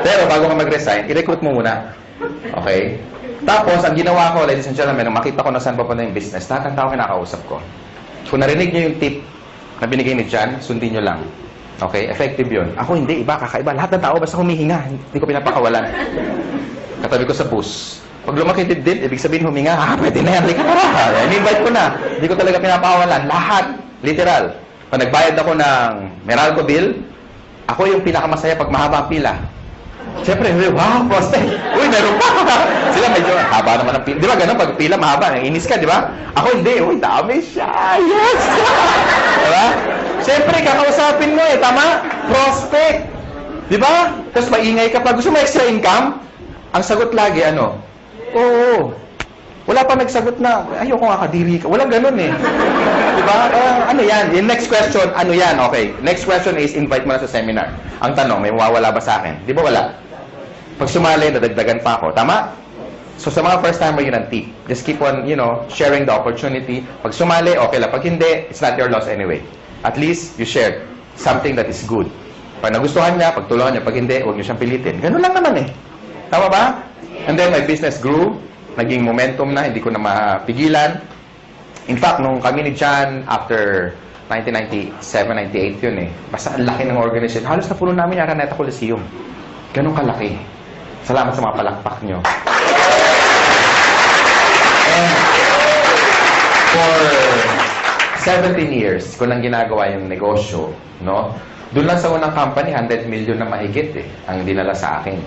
Pero bago ka mag-resign, i-recruit mo muna. Okay? Tapos, ang ginawa ko, ladies and gentlemen, nung makita ko na saan papunta yung business, lahat ng tao kinakausap ko. Kung narinig nyo yung tip na binigay ni John, sundin nyo lang. Okay? Effective yun. Ako hindi, iba, kakaiba. Lahat ng tao basta humihinga. Hindi ko pinapakawalan. Katabi ko sa bus. Pag lumaki dibdib, ibig sabihin huminga, pwede na yan, halika na. In-invite ko na. Hindi ko talaga pinapakawalan. Lahat. Literal. Pag nagbayad ako ng Meralco bill, ako yung pinakamasaya pag mahaba ang pila. Siyempre, wow, poste. Uy, meron pa. Sila medyo, haba naman ang pila. Di ba ganun, pag pila mahaba, inis ka, di ba? Ako hindi, uy, dami siya. Yes! Di ba? Siyempre, kakausapin mo eh, tama? Prospect. Di ba? Tapos maingay ka pa. Gusto mo extra income? Ang sagot lagi, ano? Oo. Wala pa nagsagot na, ayoko nga kadiri ka. Walang ganun eh. Diba? Ano yan? Yung next question, ano yan? Okay. Next question is, invite mo na sa seminar. Ang tanong, may mawawala ba sa akin? Di ba wala? Pag sumali, nadagdagan pa ako. Tama? So sa mga first timer, yun ang tip. Just keep on, sharing the opportunity. Pag sumali, okay lang. Pag hindi, it's not your loss anyway. At least, you shared something that is good. Pag nagustuhan niya, pagtulungan niya. Pag hindi, huwag niyo siyang pilitin. Ganun lang naman eh. Tama ba? And then my business grew, naging momentum na, hindi ko na mapigilan. In fact, nung kami ni John, after 1997, 98 yun eh, basta ang laki ng organization. Halos napuno namin yung Araneta Coliseum. Ganun kalaki. Salamat sa mga palakpak nyo. And for 17 years, ko nang ginagawa yung negosyo, no? Doon lang sa unang company, 100 million na mahigit eh, ang dinala sa akin.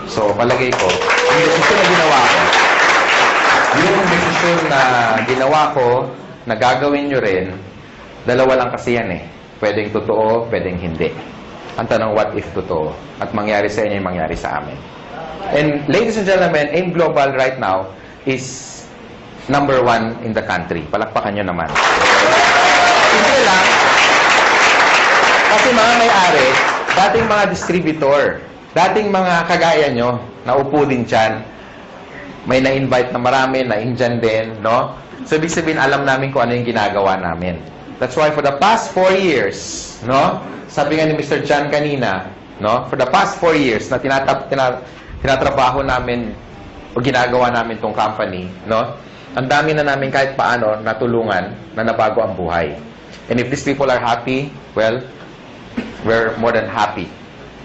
So, palagay ko, yung desisyon na ginawa ko, na gagawin nyo rin, dalawa lang kasi yan eh. Pwedeng totoo, pwedeng hindi. Ang tanong, what if totoo? At mangyari sa inyo yung mangyari sa amin. And ladies and gentlemen, AIM Global right now is number 1 in the country. Palakpakan nyo naman. Hindi lang. Kasi mga may-ari, dating mga distributor, dating mga kagaya nyo, naupo din dyan, may na-invite na marami, na-indyan din, no? So, ibig sabihin, alam namin kung ano yung ginagawa namin. That's why for the past 4 years, no? Sabi nga ni Mr. John kanina, no? For the past 4 years na tinatrabaho namin o ginagawa namin tong company, no? Ang dami na namin kahit paano natulungan na nabago ang buhay. And if these people are happy, well, we're more than happy.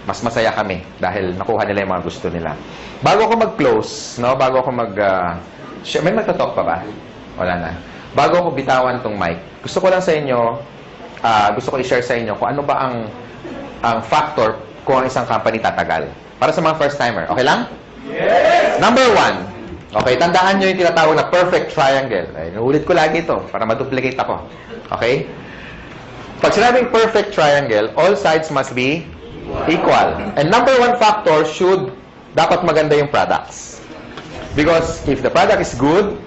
Mas masaya kami dahil nakuha nila yung mga gusto nila. Bago ako mag-close, no? Bago ako may magtatalk pa ba? Wala na. Bago ako bitawan tong mic, gusto ko lang sa inyo, gusto ko i-share sa inyo kung ano ba ang factor kung ang isang company tatagal. Para sa mga first-timer. Okay lang? Yes! Number 1. Okay, tandaan nyo yung tinatawag na perfect triangle. Ay, nuulit ko lagi ito para ma-duplicate ako. Okay? Pag sinabing perfect triangle, all sides must be equal. And number 1 factor dapat maganda yung products. Because if the product is good,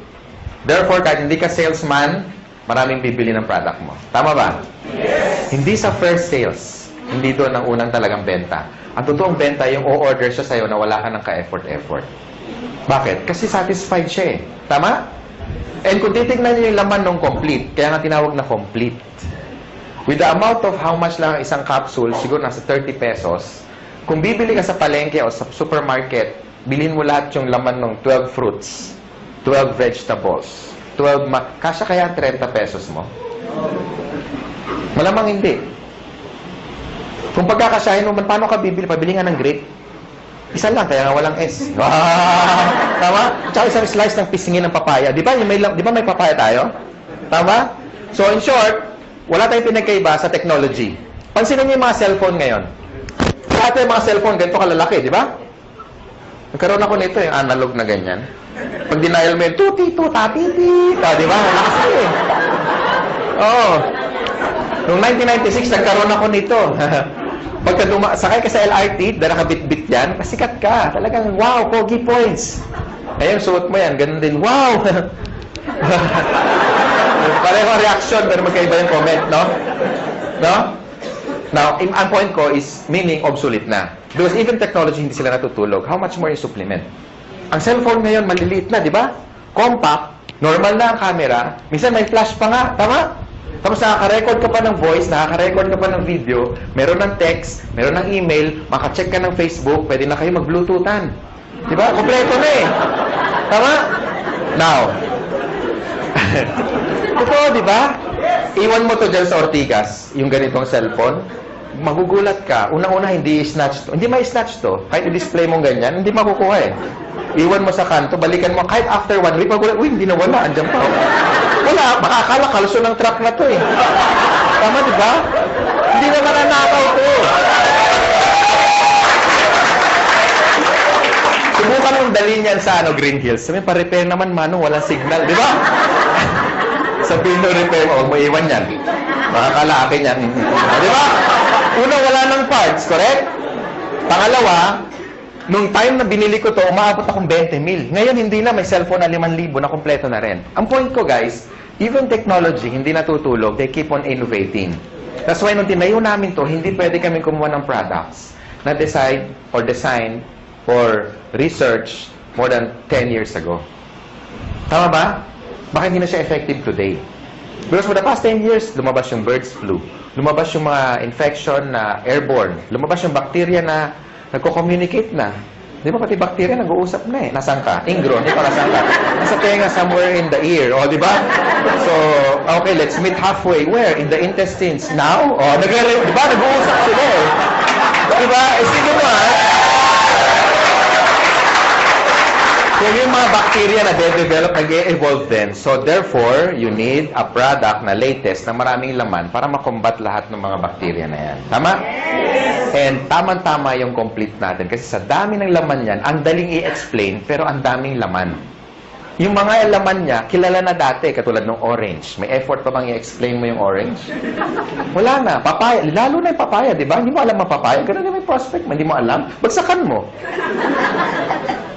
therefore, kahit hindi ka salesman, maraming bibili ng product mo. Tama ba? Yes! Hindi sa first sales. Hindi doon ang unang talagang benta. Ang totoong benta, yung o-order siya sa'yo na wala ka ng ka-effort-effort. Bakit? Kasi satisfied siya eh. Tama? And kung titignan niyo yung laman ng complete, kaya nga tinawag na complete. With the amount of how much lang isang capsule, siguro nasa 30 pesos, kung bibili ka sa palengke o sa supermarket, bilhin mo lahat yung laman ng 12 fruits, 12 vegetables, kasya kaya 30 pesos mo? Malamang hindi. Kung pagkakasyahin mo, paano ka bibili? Pabili nga ng grape. Isa lang, kaya nga walang S. Tama? Tsaka isang slice ng pisingin ng papaya. Di ba may papaya tayo? Tama? So, in short, wala tayong pinagkaiba sa technology. Pansinin niyo yung mga cellphone ngayon. Dati yung mga cellphone, ganito kalalaki, di ba? Nagkaroon ako nito, yung analog na ganyan. Pag denial mo yun, tuti-tuta-titi. Di ba? Malakas eh. Oo. Noong 1996, nagkaroon ako nito. Pagka sakay ka sa LRT, dahil nakabit-bit yan, pasikat ka. Talagang, wow, pogi points. Ngayon, suot mo yan, ganun din, wow. Pareho reaction, pero magkaiba yung comment, no? No? Now, ang point ko is, meaning obsolete na. Because even technology, hindi sila natutulog. How much more yung supplement? Ang cellphone ngayon, maliliit na, di ba? Compact, normal na ang camera. Minsan may flash pa nga, tama? Tapos nakaka-record ka pa ng voice, nakaka-record ka pa ng video, meron ng text, meron ng email, makacheck ka ng Facebook, pwede na kayo mag-bluetoothan. Di ba? Kompleto na eh. Tama? Now, totoo, di ba? Iwan mo to dyan sa Ortigas, yung ganitong cellphone, magugulat ka. Unang-una, hindi i-snatch to. Hindi ma-snatch to. Kahit i-display mo ganyan, hindi makukuha eh. Iwan mo sa kanto, balikan mo, kahit after 1 week, magulat, uy, hindi na wala, andyan pa. Wala, makakala, kaluso ng truck na to eh. Tama, di ba? Hindi na mananakaw to. Subukan mong dalhin yan sa Green Hills. Sabi, pa-repair naman, Manong, walang signal, di ba? Sabihin mo, repair mo, huwag mo iwan yan. Makakala akin yan. Di ba? Una, wala ng parts, correct? Pangalawa, nung time na binili ko to, umaabot akong 20 mil. Ngayon, hindi na. May cellphone na 5,000 na kompleto na rin. Ang point ko, guys, even technology, hindi natutulog. They keep on innovating. That's why nung tinayo namin to, hindi pwede kami kumuha ng products na decide or design or research more than 10 years ago. Tama ba? Bakit hindi na siya effective today? Because for the past 10 years, lumabas yung birds flu. Lumabas yung mga infection na airborne. Lumabas yung bacteria na nagko-communicate na. Di ba pati bacteria nag-uusap na eh. Nasaan ka? Ingro, hindi pa nasaan ka? Nasa tenga, somewhere in the ear. O, di ba? So, okay, let's meet halfway. Where? In the intestines. Now? O, di ba? Nag-uusap sila eh. Di ba? Eh, sige mo ha. So, yung mga bacteria na de-develop, nag-e-evolve din. So, therefore, you need a product na latest na maraming laman para makombat lahat ng mga bacteria na yan. Tama? And tamang-tama yung complete natin. Kasi sa dami ng laman yan, ang daling i-explain, pero ang daming laman. Yung mga laman niya, kilala na dati, katulad ng orange. May effort pa bang i-explain mo yung orange? Wala na. Papaya. Lalo na yung papaya, di ba? Hindi mo alam ang papaya. Ganun yung may prospect mo. Hindi mo alam. Bagsakan mo.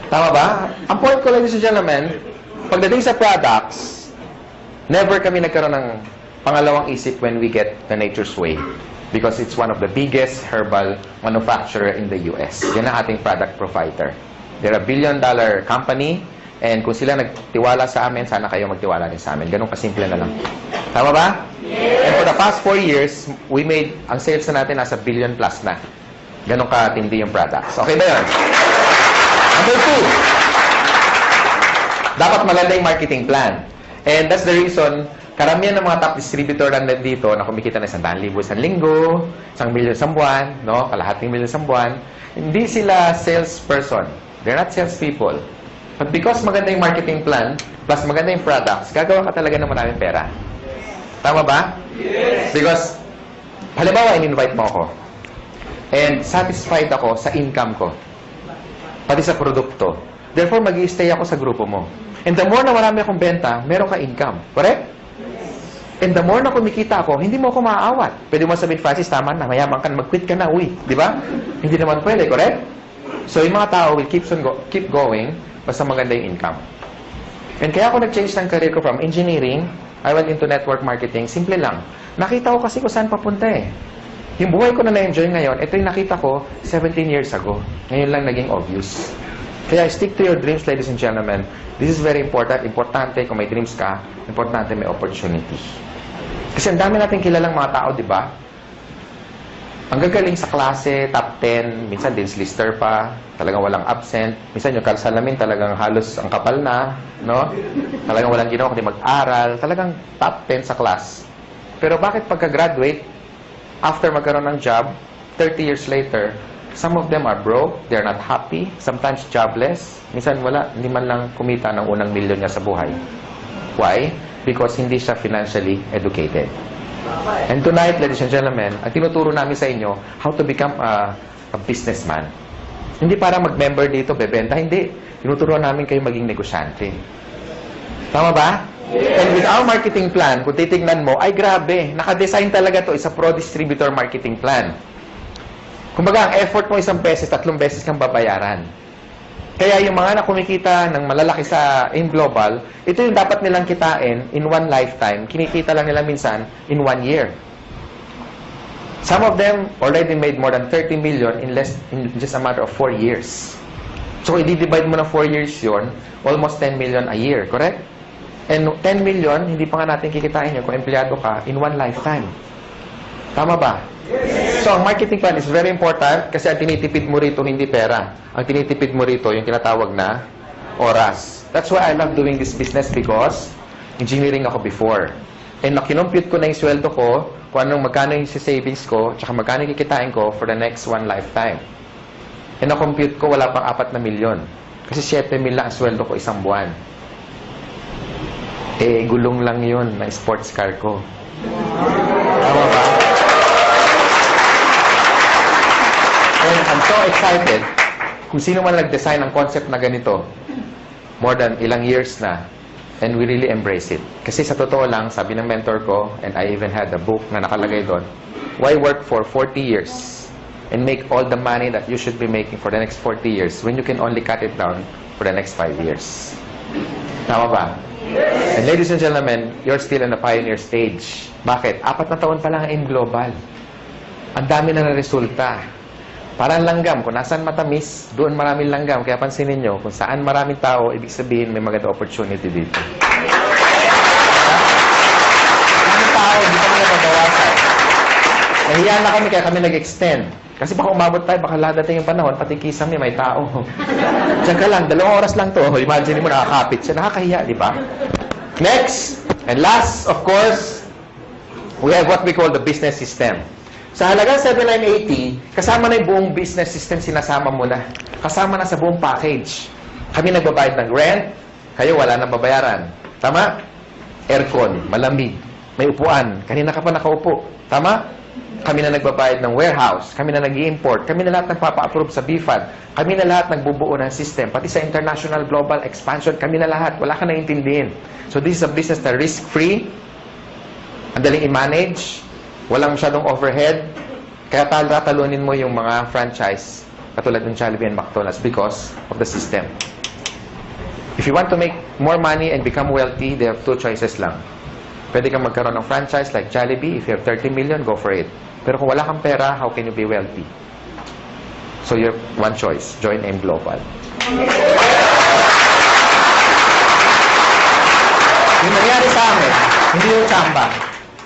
Tama ba? Ang point ko, ladies and gentlemen, pagdating sa products, never kami nagkaroon ng pangalawang isip when we get the Nature's Way. Because it's one of the biggest herbal manufacturer in the US. Yan ang ating product provider. They're a $1 billion company, and kung sila nagtiwala sa amin, sana kayo magtiwala din sa amin. Ganun kasimple na lang. Tama ba? Yes. And for the past 4 years, we made, ang sales na natin nasa $1 billion plus na. Ganun katindi yung products. Okay ba yun? Number 2, dapat maganda yung marketing plan. And that's the reason, karamihan ng mga top distributor na nandito na kumikita na 100,000 isang linggo, 1,000,000 isang buwan, no? Kalahating milyon isang buwan, hindi sila salesperson. They're not salespeople. But because maganda yung marketing plan, plus maganda yung products, gagawa ka talaga ng maraming pera. Tama ba? Yes! Because, halimbawa, in-invite mo ako. And satisfied ako sa income ko. Pati sa produkto. Therefore, mag-i-stay ako sa grupo mo. And the more na marami akong benta, meron ka income. Correct? And the more na kumikita ako, hindi mo ako maaawat. Pwede mo sabihin, Francis, tama na, mayaman ka, mag-quit ka na, uwi. Di ba? Hindi naman pwede, correct? So, yung mga tao will keep going basta maganda yung income. And kaya ako nag-change ng career ko from engineering, I went into network marketing, simple lang. Nakita ko kasi kung saan papunta eh. Yung buhay ko na na-enjoy ngayon, ito yung nakita ko 17 years ago. Ngayon lang naging obvious. Kaya stick to your dreams, ladies and gentlemen. This is very important. Importante kung may dreams ka, importante may opportunity. Kasi ang dami natin kilalang mga tao, di ba? Ang gagaling sa klase, top 10, minsan dins lister pa, talagang walang absent. Minsan yung kalsalamin talagang halos ang kapal na, no? Talagang walang ginawa kundi mag-aral. Talagang top 10 sa class. Pero bakit pagka-graduate, after magkaroon ng job, 30 years later, some of them are broke, they're not happy, sometimes jobless. Minsan wala, hindi man lang kumita ng unang milyon niya sa buhay. Why? Because hindi siya financially educated. And tonight, ladies and gentlemen, ang tinuturo namin sa inyo, how to become a businessman. Hindi para mag-member dito, bebenta, hindi. Tinuturo namin kayo maging negosyante. Tama ba? And with our marketing plan, kung titignan mo, ay grabe, nakadesign talaga to isa pro-distributor marketing plan. Kumbaga, ang effort mo 1 beses, 3 beses kang babayaran. Kaya yung mga na kumikita ng malalaki in global, ito yung dapat nilang kitain in one lifetime. Kinikita lang nila minsan in 1 year. Some of them already made more than 30 million in just a matter of 4 years. So, i-divide mo na 4 years yon, almost 10 million a year, correct? And 10 million, hindi pa nga natin kikitain yun kung empleyado ka in one lifetime. Tama ba? So, ang marketing plan is very important kasi ang tinitipid mo rito hindi pera. Ang tinitipid mo rito yung tinatawag na oras. That's why I love doing this business because engineering ako before. And nakinompute ko na yung sweldo ko, kung anong magkano yung savings ko, tsaka magkano yung kikitain ko for the next one lifetime. And na-compute ko, wala pang 4 na milyon. Kasi 7 mil lang ang sweldo ko isang buwan. Eh, gulong lang yun na sports car ko. Tama ba? And I'm so excited kung sino man nag-design ng concept na ganito, more than ilang years na, and we really embrace it. Kasi sa totoo lang, sabi ng mentor ko, and I even had a book na nakalagay doon, why work for 40 years and make all the money that you should be making for the next 40 years when you can only cut it down for the next 5 years? Tama ba? And ladies and gentlemen, you're still in the pioneer stage. Bakit? 4 na taon pa lang ang AIM Global. Ang dami na resulta. Parang langgam. Kung nasaan matamis, doon maraming langgam. Kaya pansinin nyo, kung saan maraming tao, ibig sabihin may maganda opportunity dito. Maraming tao, hindi kami nababawasan. Nahiya na kami, kaya kami nag-extend. Kasi baka umabot tayo, baka ladating yung panahon, pati kisame, may tao. Diyan ka lang, 2 oras lang to. Imagine mo, nakakapit siya. Nakakahiya, di ba? Next, and last, of course, we have what we call the business system. Sa halagang 7,980, kasama na yung buong business system, sinasama mo na. Kasama na sa buong package. Kami nagbabayad ng rent, kayo wala nang babayaran. Tama? Aircon, malamig, may upuan, kanina ka pa nakaupo. Tama? Kami na nagbabayad ng warehouse, kami na nag-i-import, kami na lahat nagpapa-approve sa BFAD, kami na lahat nagbubuo ng system, pati sa international global expansion, kami na lahat, wala ka na intindihin. So this is a business na risk-free, ang daling i-manage, walang masyadong overhead, kaya tatalunin mo yung mga franchise katulad ng Jollibee and McDonald's because of the system. If you want to make more money and become wealthy, they have 2 choices lang. Pwede kang magkaroon ng franchise like Jollibee. If you have 30 million, go for it. Pero kung wala kang pera, how can you be wealthy? So you have one choice. Join AIM Global. Yung nangyari sa amin, hindi yung tsamba.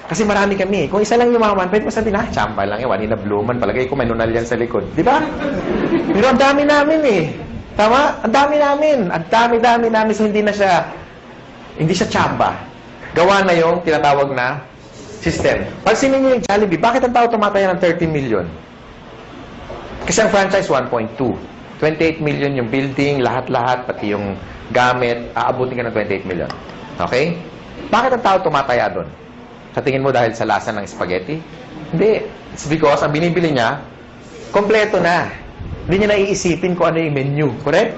Kasi marami kami. Kung isa lang yumaman, pwede mo sabihin, tsamba lang yan. Wanina Bluman. Palagay ko may nunal yan sa likod. Di ba? Pero ang dami namin eh. Tama? Ang dami namin. Ang dami namin. So hindi siya tsamba. Gawa na yung tinatawag na system. Pansinin niyo yung Jollibee. Bakit ang tao tumataya ng 30 million? Kasi ang franchise, 1.2. 28 million yung building, lahat-lahat, pati yung gamit, aabutin ka ng 28 million. Okay? Bakit ang tao tumataya doon? Sa tingin mo dahil sa lasa ng spaghetti? Hindi. It's because ang binibili niya, kompleto na. Hindi niya naiisipin kung ano yung menu. Correct?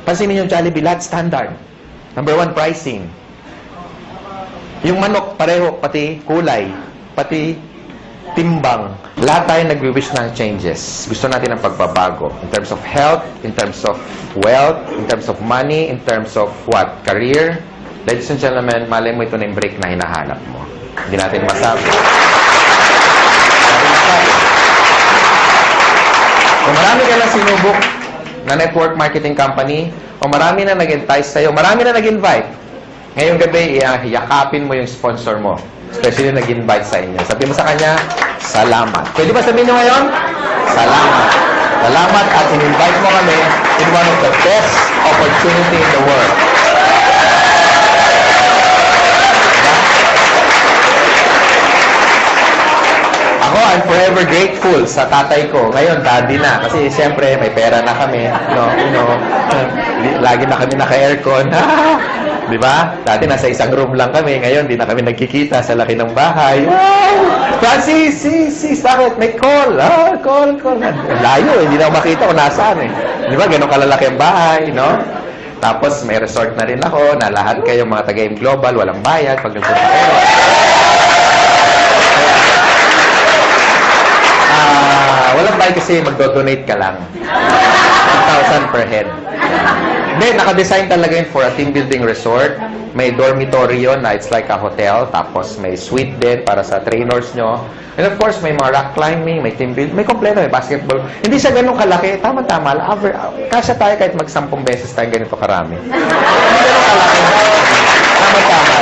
Pansinin yung Jollibee, lahat standard. Number 1, pricing. Yung manok, pareho, pati kulay, pati timbang. Lahat tayo nagwi-wish ng changes. Gusto natin ng pagbabago. In terms of health, in terms of wealth, in terms of money, in terms of what? Career. Ladies and gentlemen, malay mo ito na yung break na hinahanap mo. Hindi natin masabi. Kung marami ka lang sinubok na network marketing company, o marami na nag-entice sa'yo, marami na nag-invite, ngayong gabi, yakapin mo yung sponsor mo. Especially nag-invite sa inyo. Sabi mo sa kanya, salamat. Pwede ba sabihin nyo ngayon? Salamat. Salamat at in-invite mo kami in one of the best opportunity in the world. Ako, I'm forever grateful sa tatay ko. Ngayon, daddy na. Kasi siyempre, may pera na kami. Lagi na kami naka-aircon. Di ba? Dati nasa isang room lang kami. Ngayon, di na kami nagkikita sa laki ng bahay. Wow! Francis, sis, bakit? May call. Call. Layo, hindi na ako makita kung nasaan eh. Di ba? Ganun kalalaki ang bahay, no? Tapos, may resort na rin ako na lahat kayo mga taga-AIM Global, walang bayad pag nagpunta kayo. Walang bayad kasi magdo-donate ka lang. 1,000 per head. Hindi, naka-design talaga yun for a team building resort. May dormitory yun na it's like a hotel. Tapos may suite din para sa trainers nyo. And of course, may mga rock climbing, may team building, may kompleto, may basketball. Hindi siya ganun kalaki. Tama-tama. Kasya tayo kahit mag-10 beses tayo ganito karami. Hindi ganun kalaki. Tama-tama.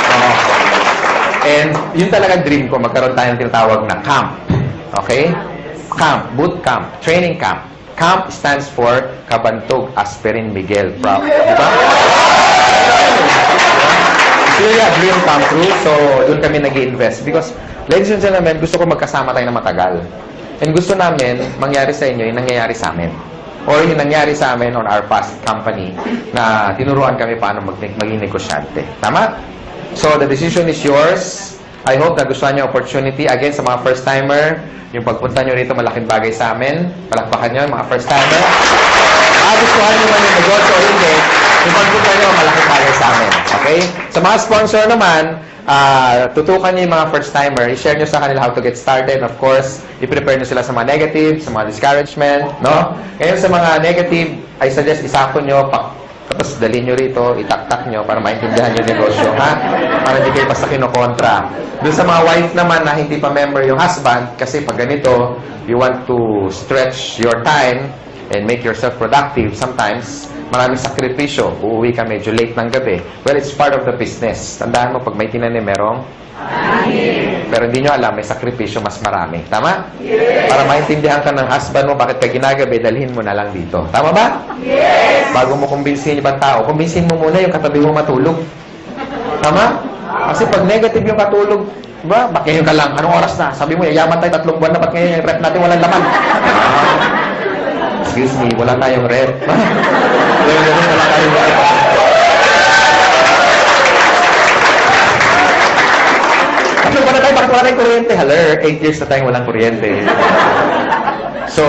Oo. And yun talaga dream ko. Magkaroon tayo ng tinatawag na camp. Okay? Camp. Boot camp. Training camp. CAMP stands for Kabantog Aspirin Miguel. Proud. Diba? So, yeah, dream come true. So, doon kami nag-i-invest. Because, ladies and gentlemen, gusto ko magkasama tayo na matagal. And gusto namin, mangyari sa inyo, yung nangyayari sa amin. Or yung nangyari sa amin on our past company na tinuruan kami paano maging negosyante. Tama? So, the decision is yours. I hope na gustuhan niyo opportunity. Again, sa mga first-timer, yung pagpunta nyo rito, malaking bagay sa amin. Palakpakan nyo, mga first-timer. Gustuhan nyo man yung negosyo o hindi, yung pagpunta nyo, malaking bagay sa amin. Okay? Sa mga sponsor naman, tutukan nyo yung mga first-timer. I-share nyo sa kanila how to get started. Of course, i-prepare nyo sila sa mga negative, sa mga discouragement. No? Ngayon sa mga negative, I suggest isako nyo, tapos dalhin nyo rito, itaktak nyo para maintindihan yung negosyo, ha? Para hindi kayo basta kinokontra. Doon sa mga wife naman na hindi pa member yung husband, kasi pag ganito, you want to stretch your time and make yourself productive. Sometimes, maraming sakripisyo. Uuwi ka medyo late ng gabi. Well, it's part of the business. Tandaan mo, pag may tinanim, merong pero hindi nyo alam, may sakripisyo mas marami. Tama? Yes. Para maintindihan ka ng husband mo, bakit ka ginagabi, dalhin mo na lang dito. Tama ba? Yes. Bago mo kumbinsin yung ibang tao, kumbinsin mo muna yung katabi mo matulog. Tama? Kasi pag negative yung katulog, ba? Ba't ngayon ka lang? Anong oras na? Sabi mo, yayaman tayo 3 buwan na, ba't ngayon yung rep natin walang laman? Excuse me, wala tayong rep. Wala tayong rep. Ano ba na tayo? Bakit wala tayong kuryente? Haler, 8 years na tayong walang kuryente. So,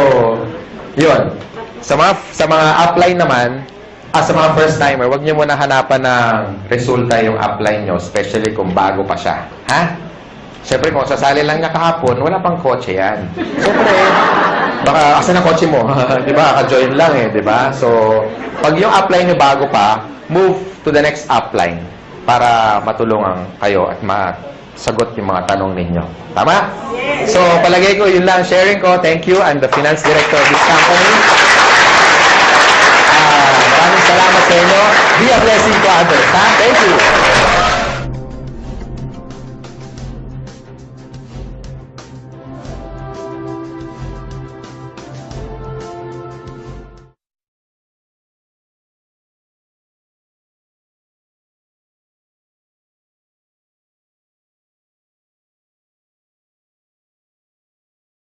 yun. Sa mga upline naman, sa mga first-timer, huwag niyo muna hanapan ng resulta yung upline nyo, especially kung bago pa siya. Ha? Siyempre, kung sasali lang niya kahapon, wala pang kotse yan. Siyempre, baka, asan ang kotse mo? Di ba? Ka-join lang eh, di ba? So, pag yung upline nyo bago pa, move to the next upline para matulungan kayo at sagot yung mga tanong ninyo. Tama? Yes. So, palagay ko, yun lang sharing ko. Thank you. I'm the finance director of this company. Maraming salamat sa inyo. Be a blessing to others. Ha? Thank you.